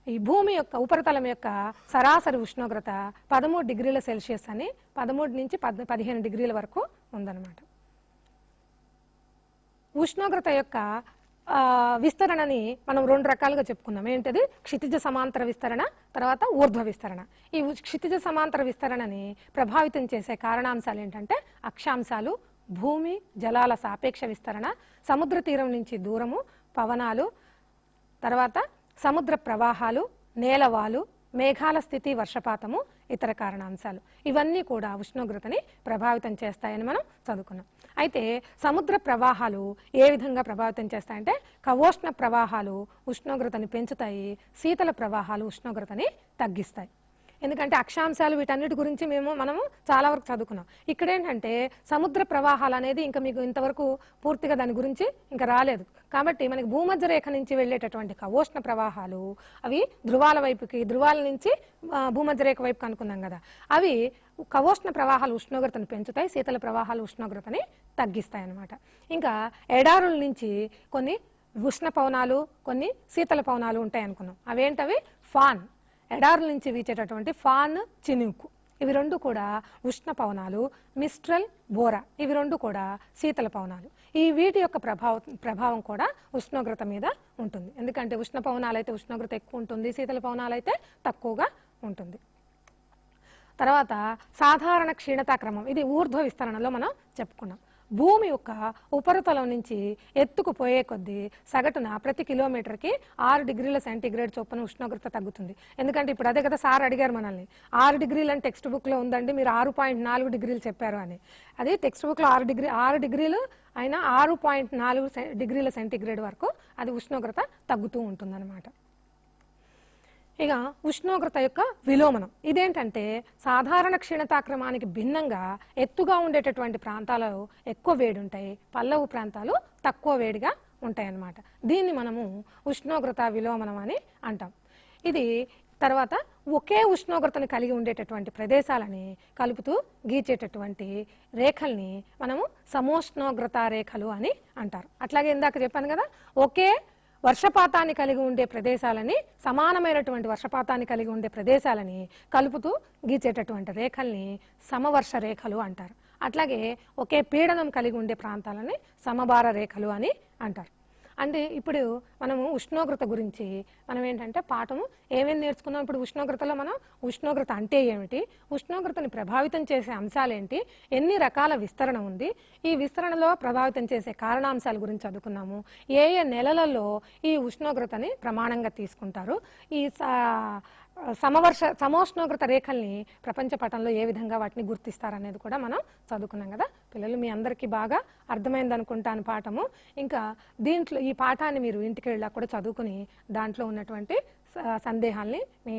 ఈ భూమి యొక్క ఉపరితలం యొక్క సరాసరి ఉష్ణోగ్రత 13 డిగ్రీల సెల్సియస్ అని 13 నుంచి 15 డిగ్రీల వరకు ఉందన్నమాట. ఉష్ణోగ్రత యొక్క విస్తరణని మనం 2 రకాలుగా చెప్పుకున్నాం. ఏంటది? క్షితిజ సమాంతర విస్తరణ, తర్వాత ఊర్ధ్వ విస్తరణ. ఈ క్షితిజ సమాంతర విస్తరణని ప్రభావితం చేసే కారణాంశాలు ఏంటంటే అక్షాంశాలు, భూమి జలాల సాపేక్ష విస్తరణ, సముద్ర తీరం నుంచి దూరము, పవనాలు, తర్వాత సముద్ర ప్రవాహాలు, నేలవాలు, మేఘాల స్థితి, వర్షపాతము, ఇతర కారణాంశాలు. ఇవన్నీ కూడా ఉష్ణోగ్రతని ప్రభావితం చేస్తాయని మనం చదువుకున్నాం. అయితే సముద్ర ప్రవాహాలు ఏ విధంగా ప్రభావితం చేస్తాయంటే, ఖగోష్ణ ప్రవాహాలు ఉష్ణోగ్రతని పెంచుతాయి, శీతల ప్రవాహాలు ఉష్ణోగ్రతని తగ్గిస్తాయి. ఎందుకంటే అక్షాంశాలు వీటన్నిటి గురించి మనము చాలా వరకు చదువుకున్నాం. ఇక్కడ ఏంటంటే సముద్ర ప్రవాహాలు అనేది ఇంకా మీకు ఇంతవరకు పూర్తిగా దాని గురించి ఇంకా రాలేదు. కాబట్టి మనకి భూమధ్య రేఖ నుంచి వెళ్ళేటటువంటి ఖగోష్ణ ప్రవాహాలు అవి ధృవాల నుంచి భూమధ్య రేఖ వైపుకి అనుకున్నాం కదా, అవి ఖగోష్ణ ప్రవాహాలు ఉష్ణోగ్రతను పెంచుతాయి, శీతల ప్రవాహాలు ఉష్ణోగ్రతని తగ్గిస్తాయి అన్నమాట. ఇంకా ఎడారుల నుంచి కొన్ని ఉష్ణ పవనాలు, కొన్ని శీతల పవనాలు ఉంటాయి అనుకున్నాం. అవేంటవి? ఫాన్, ఎడారుల నుంచి వీచేటటువంటి ఫాన్, చినుకు, ఇవి 2 కూడా ఉష్ణ పవనాలు. మిస్ట్రల్, బోరా, ఇవి 2 కూడా శీతల పవనాలు. ఈ వీటి యొక్క ప్రభావం కూడా ఉష్ణోగ్రత మీద ఉంటుంది. ఎందుకంటే ఉష్ణ పవనాలు అయితే ఉష్ణోగ్రత ఎక్కువ ఉంటుంది, శీతల పవనాలు అయితే తక్కువగా ఉంటుంది. తర్వాత సాధారణ క్షీణతాక్రమం, ఇది ఊర్ధ్వ విస్తరణలో మనం చెప్పుకున్నాం. భూమి యొక్క ఉపరితలం నుంచి ఎత్తుకు పోయే కొద్దీ సగటున ప్రతి కిలోమీటర్కి 6 డిగ్రీల సెంటీగ్రేడ్ చొప్పున ఉష్ణోగ్రత తగ్గుతుంది. ఎందుకంటే ఇప్పుడు అదే కదా సార్ అడిగారు మనల్ని, 6 డిగ్రీలు అని టెక్స్ట్ బుక్లో ఉందండి, మీరు 6.4 డిగ్రీలు చెప్పారు అని. అది టెక్స్ట్ బుక్లో 6 డిగ్రీలు అయినా 6.4 డిగ్రీల సెంటీగ్రేడ్ వరకు అది ఉష్ణోగ్రత తగ్గుతూ ఉంటుందన్నమాట. ఇక ఉష్ణోగ్రత యొక్క విలోమనం, ఇదేంటంటే సాధారణ క్షీణతాక్రమానికి భిన్నంగా ఎత్తుగా ఉండేటటువంటి ప్రాంతాలలో ఎక్కువ వేడి ఉంటాయి, పల్లవు ప్రాంతాలు తక్కువ వేడిగా ఉంటాయి అన్నమాట. దీన్ని మనము ఉష్ణోగ్రత విలోమనం అని అంటాం. ఇది తర్వాత ఒకే ఉష్ణోగ్రతను కలిగి ఉండేటటువంటి ప్రదేశాలని కలుపుతూ గీచేటటువంటి రేఖల్ని మనము సమోష్ణోగ్రత రేఖలు అని అంటారు. అట్లాగే ఇందాక చెప్పాను కదా, ఒకే వర్షపాతాన్ని కలిగి ఉండే ప్రదేశాలని, సమానమైనటువంటి వర్షపాతాన్ని కలిగి ఉండే ప్రదేశాలని కలుపుతూ గీచేటటువంటి రేఖల్ని సమవర్ష రేఖలు అంటారు. అట్లాగే ఒకే పీడనం కలిగి ఉండే ప్రాంతాలని సమభార రేఖలు అని అంటారు. అంటే ఇప్పుడు మనము ఉష్ణోగ్రత గురించి మనం ఏంటంటే పాఠము ఏమేమి నేర్చుకున్నాం. ఇప్పుడు ఉష్ణోగ్రతలో మనం ఉష్ణోగ్రత అంటే ఏమిటి, ఉష్ణోగ్రతని ప్రభావితం చేసే అంశాలేంటి, ఎన్ని రకాల విస్తరణ ఉంది, ఈ విస్తరణలో ప్రభావితం చేసే కారణాంశాల గురించి చదువుకున్నాము. ఏ ఏ నెలలలో ఈ ఉష్ణోగ్రతని ప్రమాణంగా తీసుకుంటారు, ఈ సమోష్ణోగ్రత రేఖల్ని ప్రపంచ పటంలో ఏ విధంగా వాటిని గుర్తిస్తారనేది కూడా మనం చదువుకున్నాం కదా పిల్లలు. మీ అందరికీ బాగా అర్థమైంది అనుకుంటాను పాఠము. ఇంకా దీంట్లో ఈ పాఠాన్ని మీరు ఇంటికి వెళ్ళాక కూడా చదువుకుని దాంట్లో ఉన్నటువంటి సందేహాల్ని మీ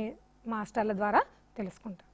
మాస్టర్ల ద్వారా తెలుసుకుంటారు.